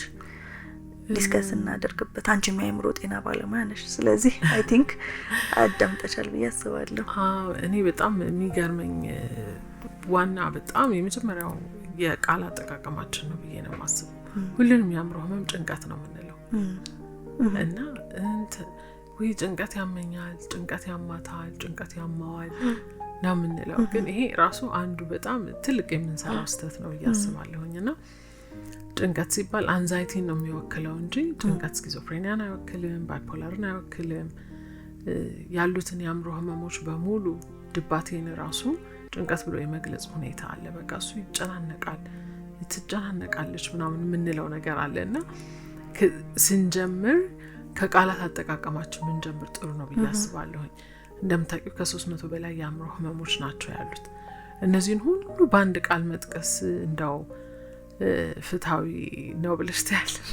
Speaker 3: ዲስከስ እናደርግበት። አንቺ የአእምሮ ጤና ባለሙያ ነሽ፣ ስለዚህ አይ ቲንክ አዳምጠሻል ብዬ አስባለሁ።
Speaker 2: እኔ በጣም የሚገርመኝ ዋና በጣም የመጀመሪያው የቃል አጠቃቀማችን ነው ብዬ ነው የማስበው። ሁሉንም የአእምሮ ህመም ጭንቀት ነው የምንለው እና ወይ ጭንቀት ያመኛል፣ ጭንቀት ያማታል፣ ጭንቀት ያማዋል ነው የምንለው። ግን ይሄ ራሱ አንዱ በጣም ትልቅ የምንሰራው ስህተት ነው ብዬ አስባለሁኝና ጭንቀት ሲባል አንዛይቲን ነው የሚወክለው እንጂ ጭንቀት ስኪዞፍሬኒያን አይወክልም፣ ባይፖላርን አይወክልም። ያሉትን የአእምሮ ህመሞች በሙሉ ድባቴን ራሱ ጭንቀት ብሎ የመግለጽ ሁኔታ አለ። በቃ እሱ ይጨናነቃል፣ ትጨናነቃለች ምናምን የምንለው ነገር አለና ስንጀምር ከቃላት አጠቃቀማችን ምንጀምር ጥሩ ነው ብዬ አስባለሁኝ። እንደምታውቂው ከ300 በላይ የአእምሮ ህመሞች ናቸው ያሉት። እነዚህን ሁሉ በአንድ ቃል መጥቀስ እንደው ፍትሃዊ ነው ብለሽ ትያለሽ?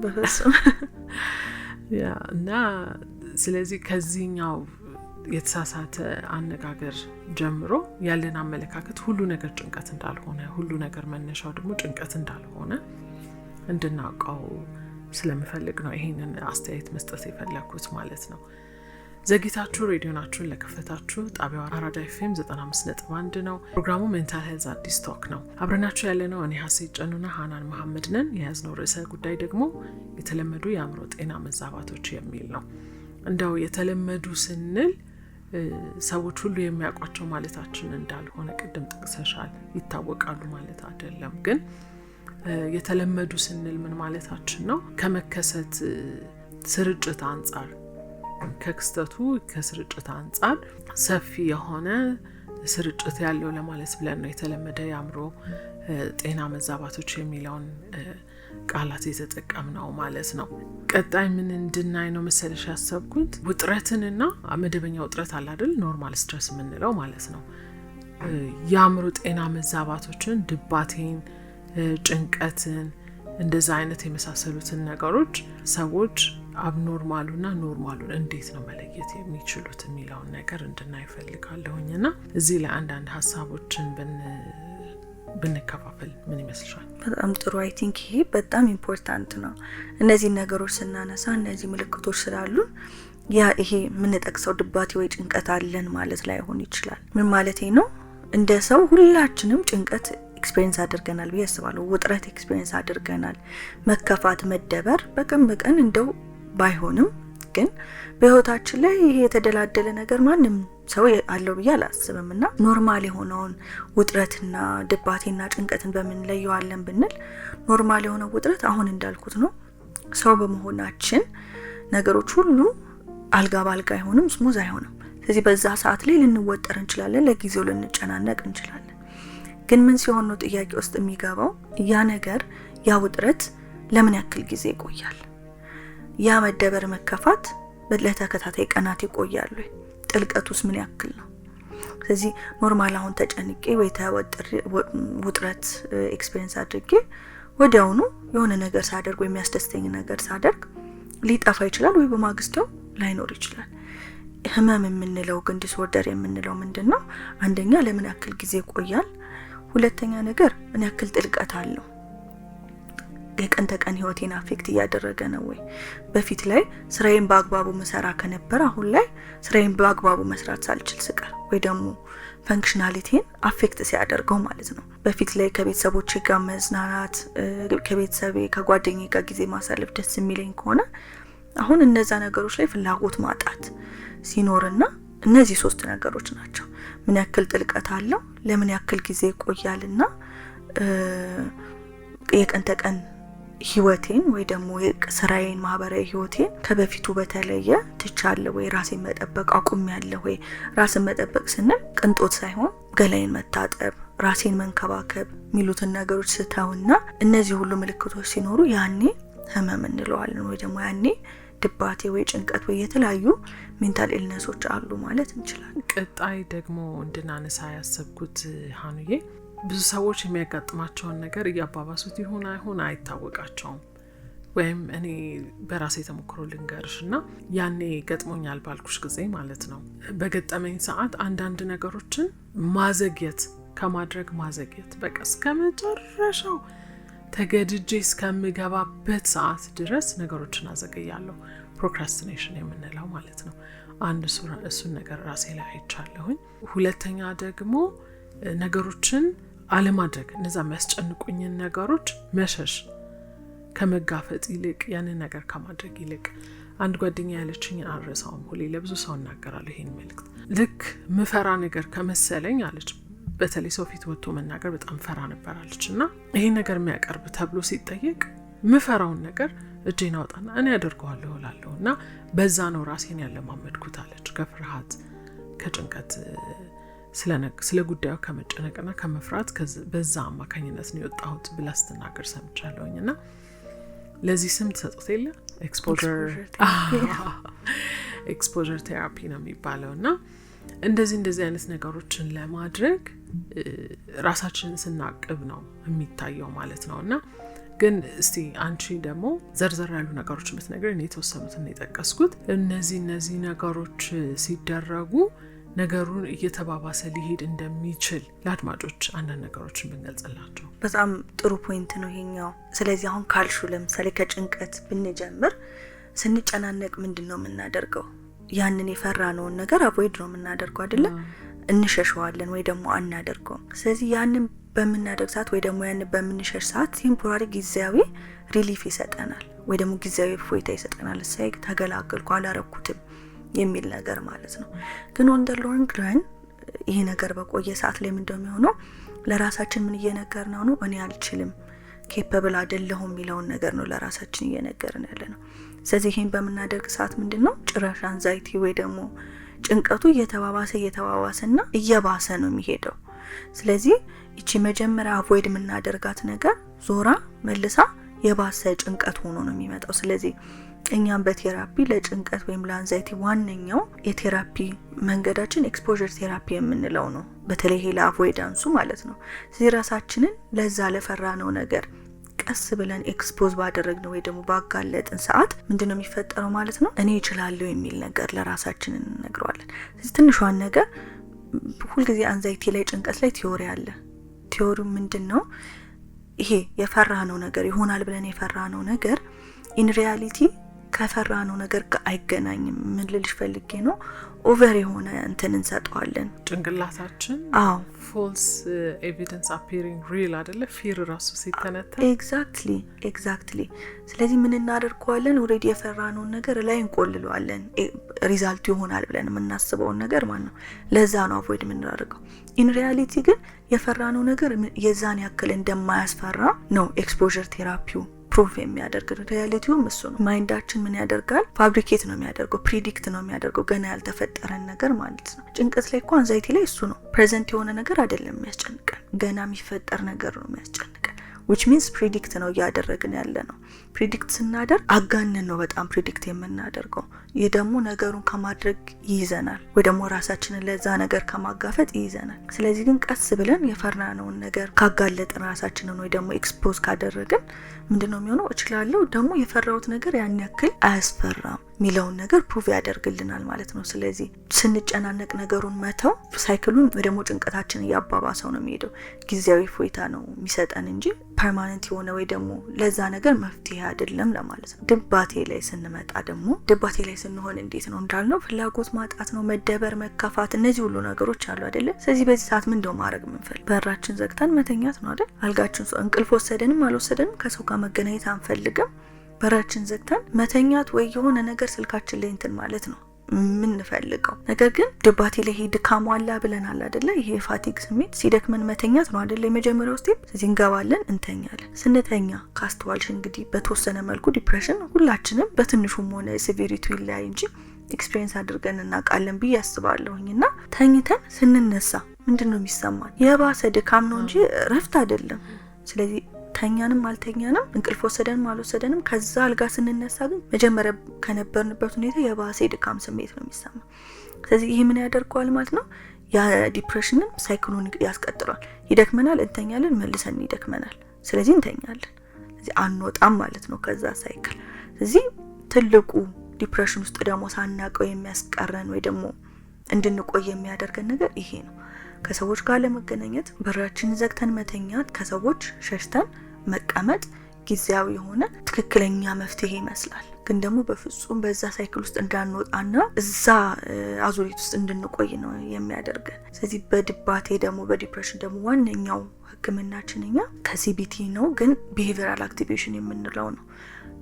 Speaker 3: በፍጹም
Speaker 2: ያ እና ስለዚህ ከዚህኛው የተሳሳተ አነጋገር ጀምሮ ያለን አመለካከት ሁሉ ነገር ጭንቀት እንዳልሆነ፣ ሁሉ ነገር መነሻው ደግሞ ጭንቀት እንዳልሆነ እንድናውቀው ስለምፈልግ ነው ይሄንን አስተያየት መስጠት የፈለኩት ማለት ነው። ዘግይታችሁ ሬዲዮናችሁን ለከፈታችሁ ጣቢያው አራዳ ኤፍኤም 95.1 ነው። ፕሮግራሙ ሜንታል ሄልዝ አዲስ ቶክ ነው። አብረናችሁ ያለነው እኔ ሀሴት ጨኑና ሃናን መሐመድ ነን። የያዝነው ርዕሰ ጉዳይ ደግሞ የተለመዱ የአእምሮ ጤና መዛባቶች የሚል ነው። እንደው የተለመዱ ስንል ሰዎች ሁሉ የሚያውቋቸው ማለታችን እንዳልሆነ ቅድም ጠቅሰሻል። ይታወቃሉ ማለት አይደለም። ግን የተለመዱ ስንል ምን ማለታችን ነው? ከመከሰት ስርጭት አንጻር ከክስተቱ ከስርጭት አንጻር ሰፊ የሆነ ስርጭት ያለው ለማለት ብለን ነው የተለመደ የአእምሮ ጤና መዛባቶች የሚለውን ቃላት የተጠቀምነው ማለት ነው። ቀጣይ ምን እንድናይ ነው መሰለሽ ያሰብኩት? ውጥረትንና መደበኛ ውጥረት አለ አይደል? ኖርማል ስትረስ የምንለው ማለት ነው። የአእምሮ ጤና መዛባቶችን፣ ድባቴን፣ ጭንቀትን እንደዛ አይነት የመሳሰሉትን ነገሮች ሰዎች አብኖርማሉና ኖርማሉን እንዴት ነው መለየት የሚችሉት የሚለውን ነገር እንድናይ ፈልጋለሁኝና እዚህ ላይ አንዳንድ ሀሳቦችን ብንከፋፈል ምን ይመስልሻል?
Speaker 3: በጣም ጥሩ። አይ ቲንክ ይሄ በጣም ኢምፖርታንት ነው። እነዚህ ነገሮች ስናነሳ እነዚህ ምልክቶች ስላሉ ያ ይሄ የምንጠቅሰው ድባቴ ወይ ጭንቀት አለን ማለት ላይሆን ይችላል። ምን ማለቴ ነው? እንደ ሰው ሁላችንም ጭንቀት ኤክስፒሪየንስ አድርገናል ብዬ አስባለሁ። ውጥረት ኤክስፒሪየንስ አድርገናል። መከፋት፣ መደበር በቀን በቀን እንደው ባይሆንም ግን በህይወታችን ላይ ይሄ የተደላደለ ነገር ማንም ሰው አለው ብዬ አላስብም። እና ኖርማል የሆነውን ውጥረትና ድባቴና ጭንቀትን በምን ለየዋለን ብንል ኖርማል የሆነው ውጥረት አሁን እንዳልኩት ነው። ሰው በመሆናችን ነገሮች ሁሉ አልጋ ባልጋ አይሆንም፣ ስሙዝ አይሆንም። ስለዚህ በዛ ሰዓት ላይ ልንወጠር እንችላለን፣ ለጊዜው ልንጨናነቅ እንችላለን። ግን ምን ሲሆን ነው ጥያቄ ውስጥ የሚገባው? ያ ነገር ያ ውጥረት ለምን ያክል ጊዜ ይቆያል? ያ መደበር መከፋት ለተከታታይ ቀናት ይቆያሉ? ጥልቀቱስ ምን ያክል ነው? ስለዚህ ኖርማል አሁን ተጨንቄ ወይ ውጥረት ኤክስፒሪየንስ አድርጌ ወዲያውኑ የሆነ ነገር ሳደርግ ወይ የሚያስደስተኝ ነገር ሳደርግ ሊጠፋ ይችላል፣ ወይ በማግስቱ ላይኖር ይችላል። ህመም የምንለው ግን ዲስኦርደር የምንለው ምንድነው? አንደኛ ለምን ያክል ጊዜ ይቆያል? ሁለተኛ ነገር ምን ያክል ጥልቀት አለው? የቀን ተቀን ህይወቴን አፌክት እያደረገ ነው ወይ? በፊት ላይ ስራዬን በአግባቡ መሰራ ከነበረ አሁን ላይ ስራዬን በአግባቡ መስራት ሳልችል ስቀር ወይ ደግሞ ፈንክሽናሊቲን አፌክት ሲያደርገው ማለት ነው። በፊት ላይ ከቤተሰቦቼ ጋር መዝናናት፣ ከቤተሰቤ ከጓደኛዬ ጋር ጊዜ ማሳለፍ ደስ የሚለኝ ከሆነ አሁን እነዛ ነገሮች ላይ ፍላጎት ማጣት ሲኖርና እነዚህ ሶስት ነገሮች ናቸው። ምን ያክል ጥልቀት አለው፣ ለምን ያክል ጊዜ ይቆያልና የቀን ተቀን ህይወቴን ወይ ደግሞ ስራዬን ማህበራዊ ህይወቴን ከበፊቱ በተለየ ትቻለሁ ወይ? ራሴን መጠበቅ አቁሜያለሁ ወይ? ራስን መጠበቅ ስንል ቅንጦት ሳይሆን ገላዬን መታጠብ፣ ራሴን መንከባከብ ሚሉትን ነገሮች ስተውና እነዚህ ሁሉ ምልክቶች ሲኖሩ ያኔ ህመም እንለዋለን ወይ ደግሞ ያኔ ድባቴ ወይ ጭንቀት ወይ የተለያዩ ሜንታል ኢልነሶች አሉ ማለት እንችላለን።
Speaker 2: ቀጣይ ደግሞ እንድናነሳ ያሰብኩት ሀኑዬ ብዙ ሰዎች የሚያጋጥማቸውን ነገር እያባባሱት ይሆን አይታወቃቸውም። ወይም እኔ በራሴ ተሞክሮ ልንገርሽና ያኔ ገጥሞኛል ባልኩሽ ጊዜ ማለት ነው በገጠመኝ ሰዓት አንዳንድ ነገሮችን ማዘግየት ከማድረግ ማዘግየት በቃ እስከመጨረሻው ተገድጄ እስከምገባበት ሰዓት ድረስ ነገሮችን አዘገያለሁ። ፕሮክራስቲኔሽን የምንለው ማለት ነው። አንድ እሱን ነገር ራሴ ላይ አይቻለሁኝ። ሁለተኛ ደግሞ ነገሮችን አለማድረግ፣ እነዛ የሚያስጨንቁኝን ነገሮች መሸሽ ከመጋፈጥ ይልቅ ያንን ነገር ከማድረግ ይልቅ አንድ ጓደኛ ያለችኝ አረሳውም ሁሌ ለብዙ ሰው እናገራለሁ ይሄን መልእክት። ልክ ምፈራ ነገር ከመሰለኝ አለች በተለይ ሰው ፊት ወጥቶ መናገር በጣም ፈራ ነበራለች እና ይሄን ነገር የሚያቀርብ ተብሎ ሲጠየቅ ምፈራውን ነገር እጄን አውጣና እኔ አደርገዋለሁ እላለሁ እና በዛ ነው ራሴን ያለማመድኩት አለች። ከፍርሃት ከጭንቀት ስለ ጉዳዩ ከመጨነቅና ከመፍራት በዛ አማካኝነት ነው የወጣሁት ብላ ስትናገር ሰምቻለሁኝ። እና ለዚህ ስም ተሰጥቶት የለ ኤክስፖዠር ቴራፒ ነው የሚባለው። እና እንደዚህ አይነት ነገሮችን ለማድረግ ራሳችንን ስናቅብ ነው የሚታየው ማለት ነው። እና ግን እስቲ አንቺ ደግሞ ዘርዘር ያሉ ነገሮችን ብትነግሪኝ፣ እኔ የተወሰኑትን የጠቀስኩት እነዚህ ነገሮች ሲደረጉ ነገሩን እየተባባሰ ሊሄድ እንደሚችል ለአድማጮች አንዳንድ ነገሮችን ብንገልጽላቸው።
Speaker 3: በጣም ጥሩ ፖይንት ነው ይሄኛው። ስለዚህ አሁን ካልሹ ለምሳሌ ከጭንቀት ብንጀምር ስንጨናነቅ ምንድነው የምናደርገው? ያንን የፈራነውን ነገር አቮይድ ነው የምናደርገው አይደለ? እንሸሸዋለን ወይ ደግሞ አናደርገው። ስለዚህ ያንን በምናደርግ ሰዓት ወይ ደግሞ ያንን በምንሸሽ ሰዓት ቴምፖራሪ ጊዜያዊ ሪሊፍ ይሰጠናል ወይ ደግሞ ጊዜያዊ እፎይታ ይሰጠናል። እሳይ ተገላገልኩ አላረኩትም የሚል ነገር ማለት ነው። ግን ኦን ዘ ሎንግ ረን ይሄ ነገር በቆየ ሰዓት ላይ ምንድነው የሚሆነው? ለራሳችን ምን እየነገርነው ነው? እኔ አልችልም፣ ኬፐብል አይደለሁም የሚለውን ነገር ነው ለራሳችን እየነገርን ያለ ነው። ስለዚህ ይሄን በምናደርግ ሰዓት ምንድነው ጭራሽ አንዛይቲ ወይ ደግሞ ጭንቀቱ እየተባባሰና እየባሰ ነው የሚሄደው። ስለዚህ እቺ መጀመሪያ አቮይድ የምናደርጋት ነገር ዞራ መልሳ የባሰ ጭንቀት ሆኖ ነው የሚመጣው። ስለዚህ እኛም በቴራፒ ለጭንቀት ወይም ለአንዛይቲ ዋነኛው የቴራፒ መንገዳችን ኤክስፖዠር ቴራፒ የምንለው ነው። በተለይ ይሄ ለአቮይዳንሱ ማለት ነው። ስለዚህ ራሳችንን ለዛ ለፈራነው ነገር ቀስ ብለን ኤክስፖዝ ባደረግነው ወይ ደግሞ ባጋለጥን ሰዓት ምንድነው የሚፈጠረው ማለት ነው? እኔ እችላለሁ የሚል ነገር ለራሳችን እንነግረዋለን። ስለዚህ ትንሿን ነገር ሁልጊዜ አንዛይቲ ላይ ጭንቀት ላይ ቲዮሪ አለ። ቲዮሪው ምንድነው? ይሄ የፈራነው ነገር ይሆናል ብለን የፈራነው ነገር ኢን ሪያሊቲ ከፈራነው ነገር ጋር አይገናኝም። ምን ልልሽ ፈልጌ ነው? ኦቨር የሆነ እንትን እንሰጠዋለን
Speaker 2: ጭንቅላታችን። ፎልስ ኤቪደንስ አፒሪንግ ሪል አይደለ? ፊር ራሱ ሲተነተን ኤግዛክትሊ። ስለዚህ ምን እናደርገዋለን? ኦሬዲ የፈራነውን ነገር ላይ እንቆልለዋለን። ሪዛልቱ ይሆናል ብለን የምናስበውን ነገር ማለት ነው። ለዛ ነው አቮይድ የምናደርገው። ኢን ሪያሊቲ ግን የፈራነው ነገር የዛን ያክል እንደማያስፈራ ነው ኤክስፖዠር ቴራፒው ፕሩፍ የሚያደርግ። ሪያሊቲውም እሱ ነው። ማይንዳችን ምን ያደርጋል? ፋብሪኬት ነው የሚያደርገው፣ ፕሪዲክት ነው የሚያደርገው ገና ያልተፈጠረን ነገር ማለት ነው። ጭንቀት ላይ እኮ አንዛይቲ ላይ እሱ ነው። ፕሬዘንት የሆነ ነገር አይደለም የሚያስጨንቀን፣ ገና የሚፈጠር ነገር ነው የሚያስጨንቀን። which means ፕሪዲክት ነው እያደረግን ያለ ነው። ፕሪዲክት ስናደርግ አጋነን ነው በጣም ፕሪዲክት የምናደርገው። ይህ ደግሞ ነገሩን ከማድረግ ይይዘናል ወይ ደግሞ ራሳችንን ለዛ ነገር ከማጋፈጥ ይይዘናል። ስለዚህ ግን ቀስ ብለን የፈራነውን ነገር ካጋለጥን ራሳችንን ወይ ደግሞ ኤክስፖዝ ካደረግን ምንድነው የሚሆነው? እችላለሁ ደግሞ የፈራሁት ነገር ያን ያክል አያስፈራም ሚለውን ነገር ፕሩቭ ያደርግልናል ማለት ነው። ስለዚህ ስንጨናነቅ ነገሩን መተው ሳይክሉን ወይ ደግሞ ጭንቀታችን እያባባሰው ነው የሚሄደው። ጊዜያዊ ፎይታ ነው የሚሰጠን እንጂ ፐርማነንት የሆነ ወይ ደግሞ ለዛ ነገር መፍትሄ አይደለም ለማለት ነው። ድባቴ ላይ ስንመጣ ደግሞ ድባቴ ላይ ስንሆን እንዴት ነው እንዳልነው ፍላጎት ማጣት ነው፣ መደበር፣ መከፋት፣ እነዚህ ሁሉ ነገሮች አሉ አይደለ? ስለዚህ በዚህ ሰዓት ምን እንደው ማድረግ ምንፈልግ? በራችን ዘግተን መተኛት ነው አይደል? አልጋችን እንቅልፍ ወሰደንም አልወሰደንም ከሰው ጋር መገናኘት አንፈልግም። በራችን ዘግተን መተኛት ወይ የሆነ ነገር ስልካችን ላይ እንትን ማለት ነው ምን ፈልገው። ነገር ግን ድባቴ ላይ ድካም አለ ብለናል አይደለ? ይሄ ፋቲግ ስሜት ሲደክመን መተኛት ነው አይደለ? የመጀመሪያው ስቴፕ። ስለዚህ እንገባለን፣ እንተኛለን። ስንተኛ ካስተዋልሽ እንግዲህ በተወሰነ መልኩ ዲፕሬሽን ሁላችንም በትንሹም ሆነ ሲቪሪቲው ይለያይ እንጂ
Speaker 3: ኤክስፒሪየንስ አድርገን እናውቃለን ብዬ አስባለሁኝ። እና ተኝተን ስንነሳ ምንድነው የሚሰማን? የባሰ ድካም ነው እንጂ ረፍት አይደለም። ስለዚህ ተኛንም አልተኛንም እንቅልፍ ወሰደንም አልወሰደንም ከዛ አልጋ ስንነሳ ግን መጀመሪያ ከነበርንበት ሁኔታ የባሰ ድካም ስሜት ነው የሚሰማ። ስለዚህ ይሄ ምን ያደርገዋል ማለት ነው? ያ ዲፕሬሽንን ሳይክሉን ያስቀጥላል። ይደክመናል፣ እንተኛለን፣ መልሰን ይደክመናል፣ ስለዚህ እንተኛለን። ስለዚህ አንወጣም ማለት ነው ከዛ ሳይክል። ስለዚህ ትልቁ ዲፕሬሽን ውስጥ ደግሞ ሳናቀው የሚያስቀረን ወይ ደግሞ እንድንቆይ የሚያደርገን ነገር ይሄ ነው። ከሰዎች ጋር ለመገናኘት በራችን ዘግተን መተኛት፣ ከሰዎች ሸሽተን መቀመጥ ጊዜያዊ የሆነ ትክክለኛ መፍትሄ ይመስላል። ግን ደግሞ በፍጹም በዛ ሳይክል ውስጥ እንዳንወጣና እዛ አዙሪት ውስጥ እንድንቆይ ነው የሚያደርገን። ስለዚህ በድባቴ ደግሞ በዲፕሬሽን ደግሞ ዋነኛው ህክምናችን እኛ ከሲቢቲ ነው፣ ግን ቢሄቪራል አክቲቬሽን የምንለው ነው።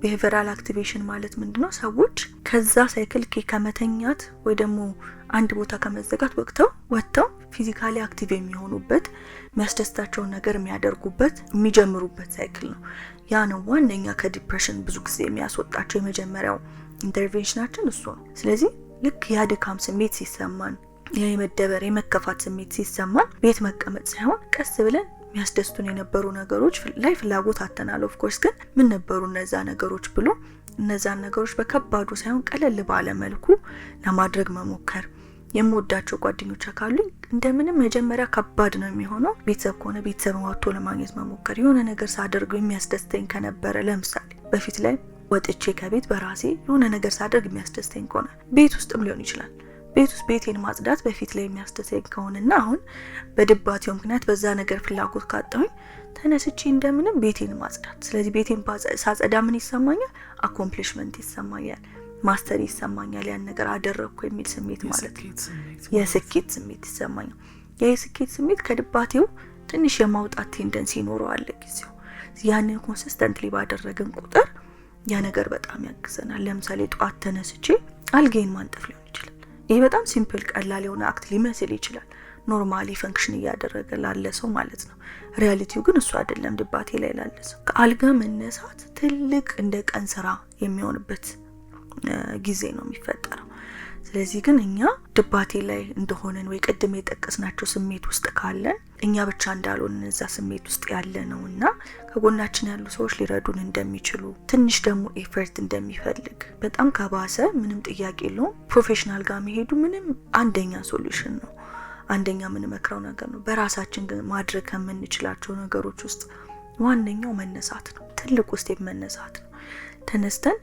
Speaker 3: ቢሄቪራል አክቲቬሽን ማለት ምንድነው? ሰዎች ከዛ ሳይክል ከመተኛት ወይ ደግሞ አንድ ቦታ ከመዘጋት ወጥተው ፊዚካሊ አክቲቭ የሚሆኑበት የሚያስደስታቸውን ነገር የሚያደርጉበት የሚጀምሩበት ሳይክል ነው። ያ ነው ዋነኛ ከዲፕሬሽን ብዙ ጊዜ የሚያስወጣቸው የመጀመሪያው ኢንተርቬንሽናችን እሱ ነው። ስለዚህ ልክ ያ ድካም ስሜት ሲሰማን፣ የመደበር የመከፋት ስሜት ሲሰማን ቤት መቀመጥ ሳይሆን ቀስ ብለን የሚያስደስቱን የነበሩ ነገሮች ላይ ፍላጎት አተናል። ኦፍ ኮርስ ግን ምን ነበሩ እነዛ ነገሮች ብሎ እነዛን ነገሮች በከባዱ ሳይሆን ቀለል ባለ መልኩ ለማድረግ መሞከር። የምወዳቸው ጓደኞች ካሉኝ እንደምንም መጀመሪያ ከባድ ነው የሚሆነው። ቤተሰብ ከሆነ ቤተሰብ ወጥቶ ለማግኘት መሞከር። የሆነ ነገር ሳደርገው የሚያስደስተኝ ከነበረ ለምሳሌ በፊት ላይ ወጥቼ ከቤት በራሴ የሆነ ነገር ሳደርግ የሚያስደስተኝ ከሆነ ቤት ውስጥም ሊሆን ይችላል። ቤት ውስጥ ቤቴን ማጽዳት በፊት ላይ የሚያስደስተኝ ከሆነና አሁን በድባቴው ምክንያት በዛ ነገር ፍላጎት ካጣሁኝ ተነስቼ እንደምንም ቤቴን ማጽዳት። ስለዚህ ቤቴን ሳጸዳ ምን ይሰማኛል? አኮምፕሊሽመንት ይሰማኛል፣ ማስተር ይሰማኛል። ያን ነገር አደረኩ የሚል ስሜት ማለት ነው። የስኬት ስሜት ይሰማኛል። የስኬት ስሜት ከድባቴው ትንሽ የማውጣት ቴንደንሲ ይኖረዋል ጊዜው። ያንን ኮንሲስተንትሊ ባደረግን ቁጥር ያ ነገር በጣም ያግዘናል። ለምሳሌ ጧት ተነስቼ አልጋዬን ማንጠፍ ሊሆን ይችላል። ይሄ በጣም ሲምፕል ቀላል የሆነ አክት ሊመስል ይችላል ኖርማሊ ፈንክሽን እያደረገ ላለ ሰው ማለት ነው። ሪያሊቲው ግን እሱ አይደለም። ድባቴ ላይ ላለ ሰው ከአልጋ መነሳት ትልቅ እንደ ቀን ስራ የሚሆንበት ጊዜ ነው የሚፈጠረው። ስለዚህ ግን እኛ ድባቴ ላይ እንደሆነን ወይ ቀድም የጠቀስናቸው ስሜት ውስጥ ካለን እኛ ብቻ እንዳልሆነ እዛ ስሜት ውስጥ ያለ ነውና ከጎናችን ያሉ ሰዎች ሊረዱን እንደሚችሉ፣ ትንሽ ደግሞ ኤፈርት እንደሚፈልግ፣ በጣም ከባሰ ምንም ጥያቄ የለውም ፕሮፌሽናል ጋር መሄዱ ምንም አንደኛ ሶሉሽን ነው። አንደኛ ምን መክረው ነገር ነው። በራሳችን ግን ማድረግ ከምንችላቸው ነገሮች ውስጥ ዋነኛው መነሳት ነው። ትልቁ ስቴፕ መነሳት ነው። ተነስተን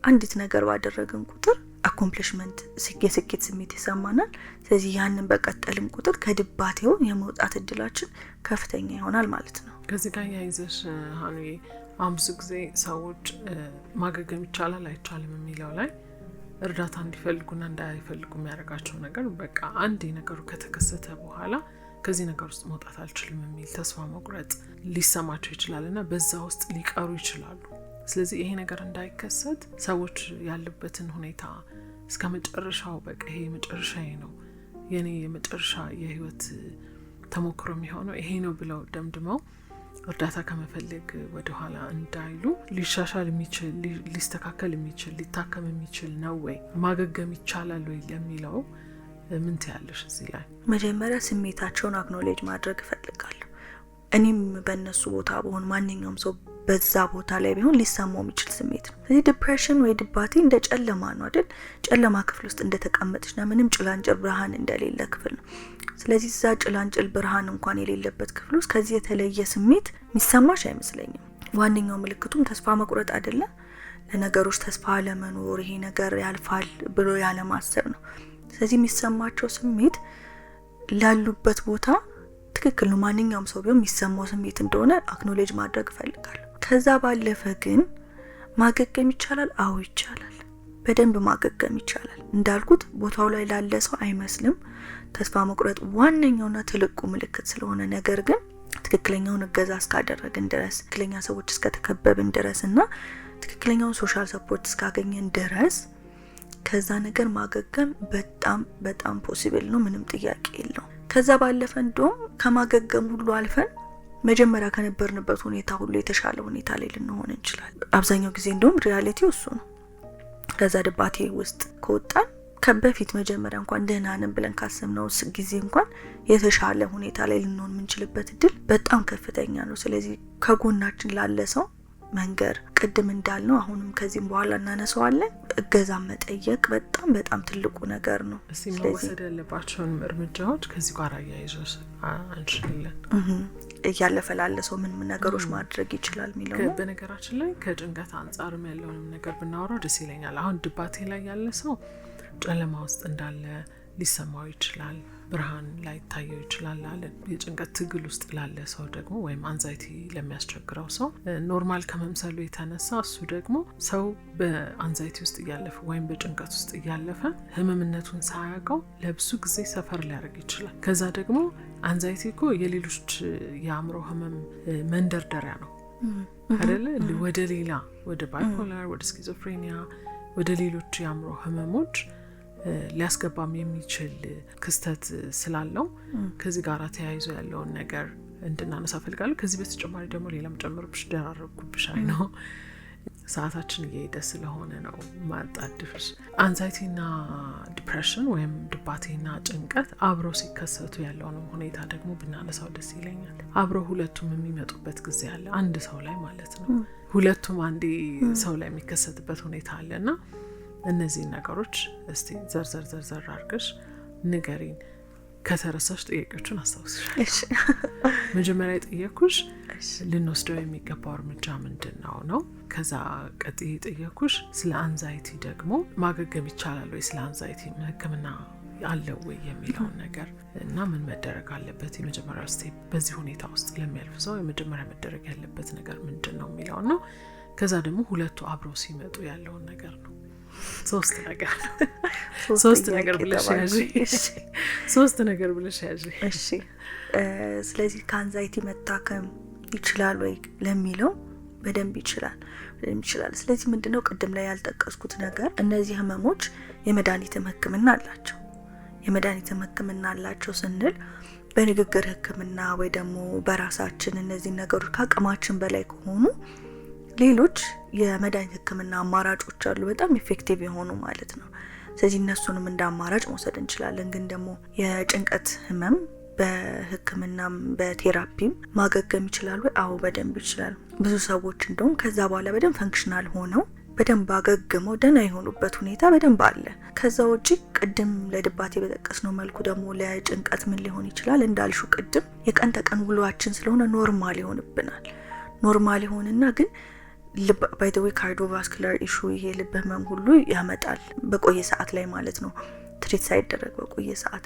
Speaker 3: አንዲት ነገር ባደረግን ቁጥር አኮምፕሊሽመንት የስኬት ስሜት ይሰማናል። ስለዚህ ያንን በቀጠልም ቁጥር ከድባቴው የመውጣት እድላችን ከፍተኛ ይሆናል ማለት ነው።
Speaker 2: ከዚህ ጋር ያይዘሽ ሀኑዬ አሁን ብዙ ጊዜ ሰዎች ማገገም ይቻላል አይቻልም የሚለው ላይ እርዳታ እንዲፈልጉና እንዳይፈልጉ የሚያደርጋቸው ነገር በቃ አንድ ነገሩ ከተከሰተ በኋላ ከዚህ ነገር ውስጥ መውጣት አልችልም የሚል ተስፋ መቁረጥ ሊሰማቸው ይችላልና በዛ ውስጥ ሊቀሩ ይችላሉ። ስለዚህ ይሄ ነገር እንዳይከሰት ሰዎች ያሉበትን ሁኔታ እስከ መጨረሻው በቃ ይሄ መጨረሻዬ ነው የኔ የመጨረሻ የህይወት ተሞክሮ የሚሆነው ይሄ ነው ብለው ደምድመው እርዳታ ከመፈለግ ወደ ኋላ እንዳይሉ ሊሻሻል የሚችል ሊስተካከል የሚችል ሊታከም የሚችል ነው ወይ ማገገም ይቻላል ወይ ለሚለው ምን ትያለሽ? እዚህ ላይ
Speaker 3: መጀመሪያ ስሜታቸውን አክኖሌጅ ማድረግ እፈልጋለሁ። እኔም በእነሱ ቦታ በሆን ማንኛውም ሰው በዛ ቦታ ላይ ቢሆን ሊሰማው የሚችል ስሜት ነው። ስለዚህ ዲፕሬሽን ወይ ድባቴ እንደ ጨለማ ነው አይደል? ጨለማ ክፍል ውስጥ እንደተቀመጥሽና ምንም ጭላንጭል ብርሃን እንደሌለ ክፍል ነው። ስለዚህ እዛ ጭላንጭል ብርሃን እንኳን የሌለበት ክፍል ውስጥ ከዚህ የተለየ ስሜት የሚሰማሽ አይመስለኝም። ዋነኛው ምልክቱም ተስፋ መቁረጥ አይደለም፣ ለነገሮች ተስፋ አለመኖር፣ ይሄ ነገር ያልፋል ብሎ ያለማሰብ ነው። ስለዚህ የሚሰማቸው ስሜት ላሉበት ቦታ ትክክል ነው። ማንኛውም ሰው ቢሆን የሚሰማው ስሜት እንደሆነ አክኖሌጅ ማድረግ እፈልጋለሁ። ከዛ ባለፈ ግን ማገገም ይቻላል። አዎ ይቻላል። በደንብ ማገገም ይቻላል። እንዳልኩት ቦታው ላይ ላለ ሰው አይመስልም። ተስፋ መቁረጥ ዋነኛውና ትልቁ ምልክት ስለሆነ ነገር ግን ትክክለኛውን እገዛ እስካደረግን ድረስ ትክክለኛ ሰዎች እስከተከበብን ድረስና ትክክለኛውን ሶሻል ሰፖርት እስካገኘን ድረስ ከዛ ነገር ማገገም በጣም በጣም ፖሲብል ነው። ምንም ጥያቄ የለውም። ከዛ ባለፈ እንደውም ከማገገም ሁሉ አልፈን መጀመሪያ ከነበርንበት ሁኔታ ሁሉ የተሻለ ሁኔታ ላይ ልንሆን እንችላለን። አብዛኛው ጊዜ እንደውም ሪያሊቲው እሱ ነው። ከዛ ድባቴ ውስጥ ከወጣን ከበፊት መጀመሪያ እንኳን ደህና ነን ብለን ካሰብነው ጊዜ እንኳን የተሻለ ሁኔታ ላይ ልንሆን የምንችልበት እድል በጣም ከፍተኛ ነው። ስለዚህ ከጎናችን ላለ ሰው መንገር ቅድም እንዳልነው አሁንም ከዚህም በኋላ እናነሳዋለን እገዛ መጠየቅ በጣም በጣም ትልቁ ነገር ነው።
Speaker 2: ስለዚህ መወሰድ ያለባቸውን እርምጃዎች ከዚህ ጋር አያይዘው አንችላለን
Speaker 3: እያለፈ ላለ ሰው ምን ነገሮች ማድረግ ይችላል የሚለው ነው።
Speaker 2: በነገራችን ላይ ከጭንቀት አንጻርም ያለውን ነገር ብናወራው ደስ ይለኛል። አሁን ድባቴ ላይ ያለ ሰው ጨለማ ውስጥ እንዳለ ሊሰማው ይችላል፣ ብርሃን ላይ ታየው ይችላል አለ። የጭንቀት ትግል ውስጥ ላለ ሰው ደግሞ ወይም አንዛይቲ ለሚያስቸግረው ሰው ኖርማል ከመምሰሉ የተነሳ እሱ ደግሞ ሰው በአንዛይቲ ውስጥ እያለፈ ወይም በጭንቀት ውስጥ እያለፈ ህመምነቱን ሳያውቀው ለብዙ ጊዜ ሰፈር ሊያደርግ ይችላል። ከዛ ደግሞ አንዛይቲ እኮ የሌሎች የአእምሮ ህመም መንደርደሪያ ነው አይደለ? ወደ ሌላ ወደ ባይፖላር፣ ወደ ስኪዞፍሬኒያ፣ ወደ ሌሎች የአእምሮ ህመሞች ሊያስገባም የሚችል ክስተት ስላለው ከዚህ ጋር ተያይዞ ያለውን ነገር እንድናነሳ ፈልጋለሁ። ከዚህ በተጨማሪ ደግሞ ሌላም ጨምርብሽ ደራረብኩብሽ አይ ነው ሰዓታችን እየሄደ ስለሆነ ነው ማጣድፍሽ። አንዛይቲና ዲፕሬሽን ወይም ድባቴና ጭንቀት አብረው ሲከሰቱ ያለውን ሁኔታ ደግሞ ብናነሳው ደስ ይለኛል። አብረው ሁለቱም የሚመጡበት ጊዜ አለ አንድ ሰው ላይ ማለት ነው። ሁለቱም አንዴ ሰው ላይ የሚከሰትበት ሁኔታ አለና እነዚህ ነገሮች እስቲ ዘርዘር አድርገሽ ንገሪኝ። ከተረሳሽ ጥያቄዎችን አስታውስሻለሽ። መጀመሪያ ጠየኩሽ ልንወስደው የሚገባው እርምጃ ምንድነው ነው። ከዛ ቀጥዬ ጠየኩሽ ስለ አንዛይቲ ደግሞ ማገገም ይቻላል ወይ፣ ስለ አንዛይቲ ህክምና አለው ወይ የሚለውን ነገር እና ምን መደረግ አለበት፣ የመጀመሪያው ስቴፕ በዚህ ሁኔታ ውስጥ ለሚያልፍ ሰው የመጀመሪያ መደረግ ያለበት ነገር ምንድነው የሚለው ነው። ከዛ ደግሞ ሁለቱ አብረው ሲመጡ ያለውን ነገር ነው። ሶስት ነገር ብለሽ ያዢ።
Speaker 3: እሺ ስለዚህ ከአንዛይቲ መታከም ይችላል ወይ ለሚለው በደንብ ይችላል። ስለዚህ ምንድነው ቅድም ላይ ያልጠቀስኩት ነገር እነዚህ ህመሞች የመድኃኒትም ህክምና አላቸው። የመድኃኒትም ህክምና አላቸው ስንል በንግግር ህክምና ወይ ደግሞ በራሳችን እነዚህ ነገሮች ከአቅማችን በላይ ከሆኑ ሌሎች የመድኃኒት ህክምና አማራጮች አሉ በጣም ኢፌክቲቭ የሆኑ ማለት ነው። ስለዚህ እነሱንም እንደ አማራጭ መውሰድ እንችላለን። ግን ደግሞ የጭንቀት ህመም በህክምናም በቴራፒም ማገገም ይችላል ወይ? አዎ በደንብ ይችላል። ብዙ ሰዎች እንደውም ከዛ በኋላ በደንብ ፈንክሽናል ሆነው በደንብ አገግመው ደህና የሆኑበት ሁኔታ በደንብ አለ። ከዛ ውጪ ቅድም ለድባቴ በጠቀስነው መልኩ ደግሞ ለጭንቀት ምን ሊሆን ይችላል እንዳልሹ ቅድም የቀን ተቀን ውሏችን ስለሆነ ኖርማል ይሆንብናል። ኖርማል ይሆንና ግን ባይ ዘ ዌይ ካርዲዮቫስኩላር ኢሹ ይሄ ልብ ህመም ሁሉ ያመጣል በቆየ ሰዓት ላይ ማለት ነው፣ ትሪት ሳይደረግ በቆየ ሰዓት።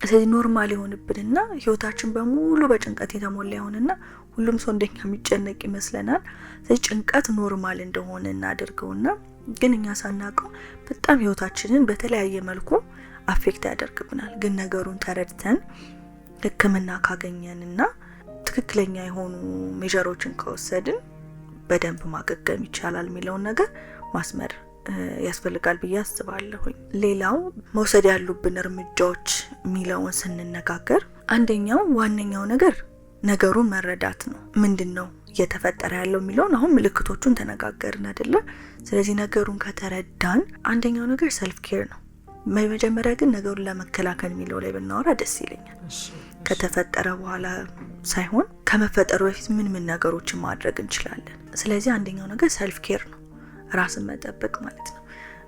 Speaker 3: ስለዚህ ኖርማል ይሆንብንና ህይወታችን በሙሉ በጭንቀት የተሞላ ይሆንና ሁሉም ሰው እንደኛ የሚጨነቅ ይመስለናል። ስለዚህ ጭንቀት ኖርማል እንደሆነ እናደርገውና ግን እኛ ሳናውቀው በጣም ህይወታችንን በተለያየ መልኩ አፌክት ያደርግብናል። ግን ነገሩን ተረድተን ህክምና ካገኘንና ትክክለኛ የሆኑ ሜጀሮችን ከወሰድን በደንብ ማገገም ይቻላል የሚለውን ነገር ማስመር ያስፈልጋል ብዬ አስባለሁኝ። ሌላው መውሰድ ያሉብን እርምጃዎች የሚለውን ስንነጋገር አንደኛው ዋነኛው ነገር ነገሩን መረዳት ነው። ምንድነው እየተፈጠረ ያለው የሚለውን አሁን ምልክቶቹን ተነጋገርን አይደለ? ስለዚህ ነገሩን ከተረዳን አንደኛው ነገር ሰልፍ ኬር ነው። መጀመሪያ ግን ነገሩን ለመከላከል የሚለው ላይ ብናወራ ደስ ይለኛል። ከተፈጠረ በኋላ ሳይሆን ከመፈጠሩ በፊት ምን ነገሮችን ማድረግ እንችላለን። ስለዚህ አንደኛው ነገር ሰልፍ ኬር ነው፣ ራስን መጠበቅ ማለት ነው።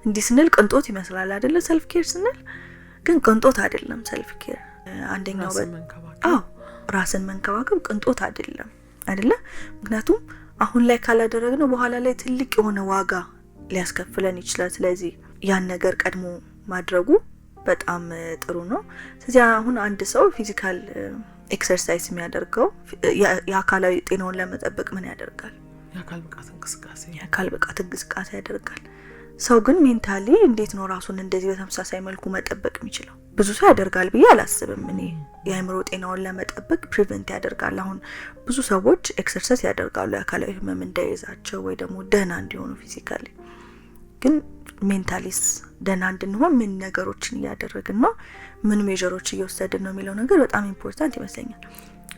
Speaker 3: እንዲህ ስንል ቅንጦት ይመስላል አይደለ? ሰልፍ ኬር ስንል ግን ቅንጦት አይደለም። ሰልፍ ኬር አንደኛው ራስን መንከባከብ ቅንጦት አይደለም አይደለ? ምክንያቱም አሁን ላይ ካላደረግነው በኋላ ላይ ትልቅ የሆነ ዋጋ ሊያስከፍለን ይችላል። ስለዚህ ያን ነገር ቀድሞ ማድረጉ በጣም ጥሩ ነው። ስለዚህ አሁን አንድ ሰው ፊዚካል ኤክሰርሳይዝ የሚያደርገው የአካላዊ ጤናውን ለመጠበቅ ምን ያደርጋል?
Speaker 2: የአካል ብቃት እንቅስቃሴ ያደርጋል።
Speaker 3: ሰው ግን ሜንታሊ እንዴት ነው ራሱን እንደዚህ በተመሳሳይ መልኩ መጠበቅ የሚችለው? ብዙ ሰው ያደርጋል ብዬ አላስብም። እኔ የአእምሮ ጤናውን ለመጠበቅ ፕሪቨንት ያደርጋል። አሁን ብዙ ሰዎች ኤክሰርሳይዝ ያደርጋሉ የአካላዊ ህመም እንዳይዛቸው ወይ ደግሞ ደህና እንዲሆኑ ፊዚካሊ። ግን ሜንታሊስ ደህና እንድንሆን ምን ነገሮችን እያደረግን ነው፣ ምን ሜጀሮች እየወሰድን ነው የሚለው ነገር በጣም ኢምፖርታንት ይመስለኛል።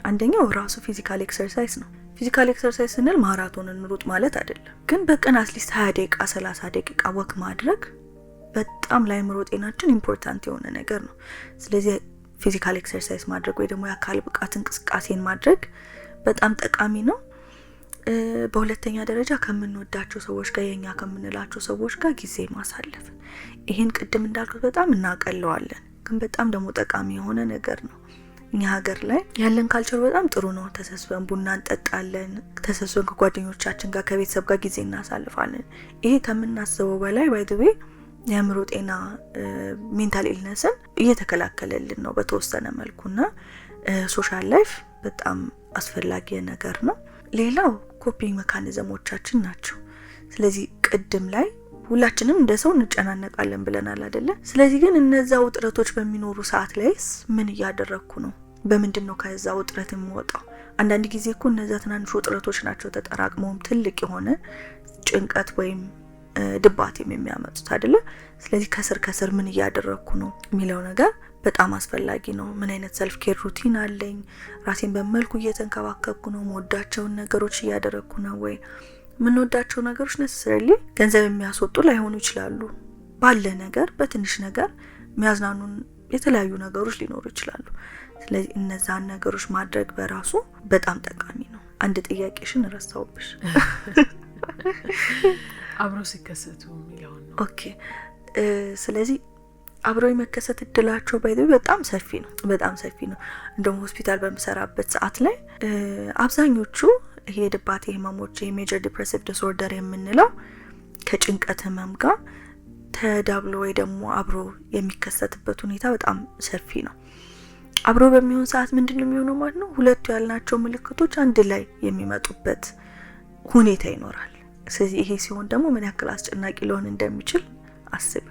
Speaker 3: አንደኛው ራሱ ፊዚካል ኤክሰርሳይዝ ነው። ፊዚካል ኤክሰርሳይዝ ስንል ማራቶን እንሩጥ ማለት አይደለም። ግን በቀን አትሊስት 20 ደቂቃ 30 ደቂቃ ወክ ማድረግ በጣም ለአእምሮ ጤናችን ኢምፖርታንት የሆነ ነገር ነው። ስለዚህ ፊዚካል ኤክሰርሳይዝ ማድረግ ወይ ደግሞ የአካል ብቃት እንቅስቃሴን ማድረግ በጣም ጠቃሚ ነው። በሁለተኛ ደረጃ ከምንወዳቸው ሰዎች ጋር የኛ ከምንላቸው ሰዎች ጋር ጊዜ ማሳለፍ፣ ይሄን ቅድም እንዳልኩት በጣም እናቀለዋለን፣ ግን በጣም ደግሞ ጠቃሚ የሆነ ነገር ነው። እኛ ሀገር ላይ ያለን ካልቸር በጣም ጥሩ ነው። ተሰብስበን ቡና እንጠጣለን፣ ተሰብስበን ከጓደኞቻችን ጋር ከቤተሰብ ጋር ጊዜ እናሳልፋለን። ይሄ ከምናስበው በላይ ባይ ዘ ዌይ የአእምሮ ጤና ሜንታል ኢልነስን እየተከላከለልን ነው በተወሰነ መልኩና ሶሻል ላይፍ በጣም አስፈላጊ ነገር ነው። ሌላው ኮፒንግ ሜካኒዝሞቻችን ናቸው። ስለዚህ ቅድም ላይ ሁላችንም እንደ ሰው እንጨናነቃለን ብለናል አይደለ? ስለዚህ ግን እነዛ ውጥረቶች በሚኖሩ ሰዓት ላይስ ምን እያደረኩ ነው? በምንድነው ከዛ ውጥረት የምወጣው? አንዳንድ ጊዜ እኮ እነዛ ትናንሽ ውጥረቶች ናቸው ተጠራቅመውም ትልቅ የሆነ ጭንቀት ወይም ድባቴም የሚያመጡት አይደለ? ስለዚህ ከስር ምን እያደረኩ ነው የሚለው ነገር በጣም አስፈላጊ ነው። ምን አይነት ሰልፍ ኬር ሩቲን አለኝ? ራሴን በመልኩ እየተንከባከብኩ ነው? መወዳቸውን ነገሮች እያደረኩ ነው ወይ? ምንወዳቸው ነገሮች ነሰሰሪሊ ገንዘብ የሚያስወጡ ላይሆኑ ይችላሉ። ባለ ነገር በትንሽ ነገር የሚያዝናኑን የተለያዩ ነገሮች ሊኖሩ ይችላሉ። ስለዚህ እነዛን ነገሮች ማድረግ በራሱ በጣም ጠቃሚ ነው። አንድ ጥያቄሽን ረሳውብሽ።
Speaker 2: አብሮ ሲከሰቱ የሚለውን ነው።
Speaker 3: ኦኬ። ስለዚህ አብረው የመከሰት እድላቸው በጣም ሰፊ ነው፣ በጣም ሰፊ ነው። እንደውም ሆስፒታል በምሰራበት ሰዓት ላይ አብዛኞቹ ይሄ ድባቴ ህመሞች የሜጀር ዲፕሬሲቭ ዲስኦርደር የምንለው ከጭንቀት ህመም ጋር ተዳብሎ ወይ ደግሞ አብሮ የሚከሰትበት ሁኔታ በጣም ሰፊ ነው። አብሮ በሚሆን ሰዓት ምንድነው የሚሆነው ማለት ነው? ሁለቱ ያልናቸው ምልክቶች አንድ ላይ የሚመጡበት ሁኔታ ይኖራል። ስለዚህ ይሄ ሲሆን ደግሞ ምን ያክል አስጨናቂ ሊሆን እንደሚችል አስብ።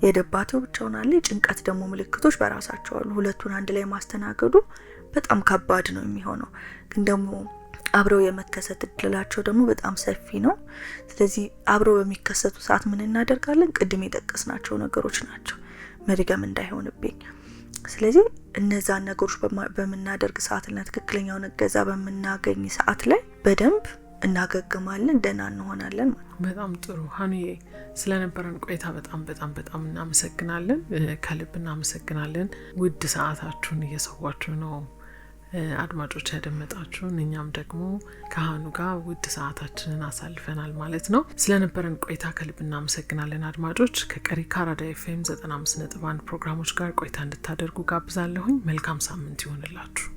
Speaker 3: የድባቴው ብቻውን አለ፣ የጭንቀት ደግሞ ምልክቶች በራሳቸው አሉ። ሁለቱን አንድ ላይ ማስተናገዱ በጣም ከባድ ነው የሚሆነው። ግን ደግሞ አብረው የመከሰት እድላቸው ደግሞ በጣም ሰፊ ነው። ስለዚህ አብረው በሚከሰቱ ሰዓት ምን እናደርጋለን? ቅድም የጠቀስናቸው ነገሮች ናቸው፣ መድገም እንዳይሆንብኝ። ስለዚህ እነዛን ነገሮች በመናደርግ ሰዓትና ትክክለኛውን እገዛ በመናገኝ ሰዓት ላይ በደንብ እናገግማለን፣ ደህና እንሆናለን ማለት ነው።
Speaker 2: በጣም ጥሩ ሀኑዬ፣ ስለነበረን ቆይታ በጣም እናመሰግናለን። ከልብ እናመሰግናለን። ውድ ሰዓታችሁን እየሰዋችሁ ነው አድማጮች ያደመጣችሁን። እኛም ደግሞ ከሀኑ ጋር ውድ ሰዓታችንን አሳልፈናል ማለት ነው። ስለነበረን ቆይታ ከልብ እናመሰግናለን አድማጮች። ከቀሪ ከአራዳ ኤፍኤም 95.1 ፕሮግራሞች ጋር ቆይታ እንድታደርጉ ጋብዛለሁኝ። መልካም ሳምንት ይሆንላችሁ።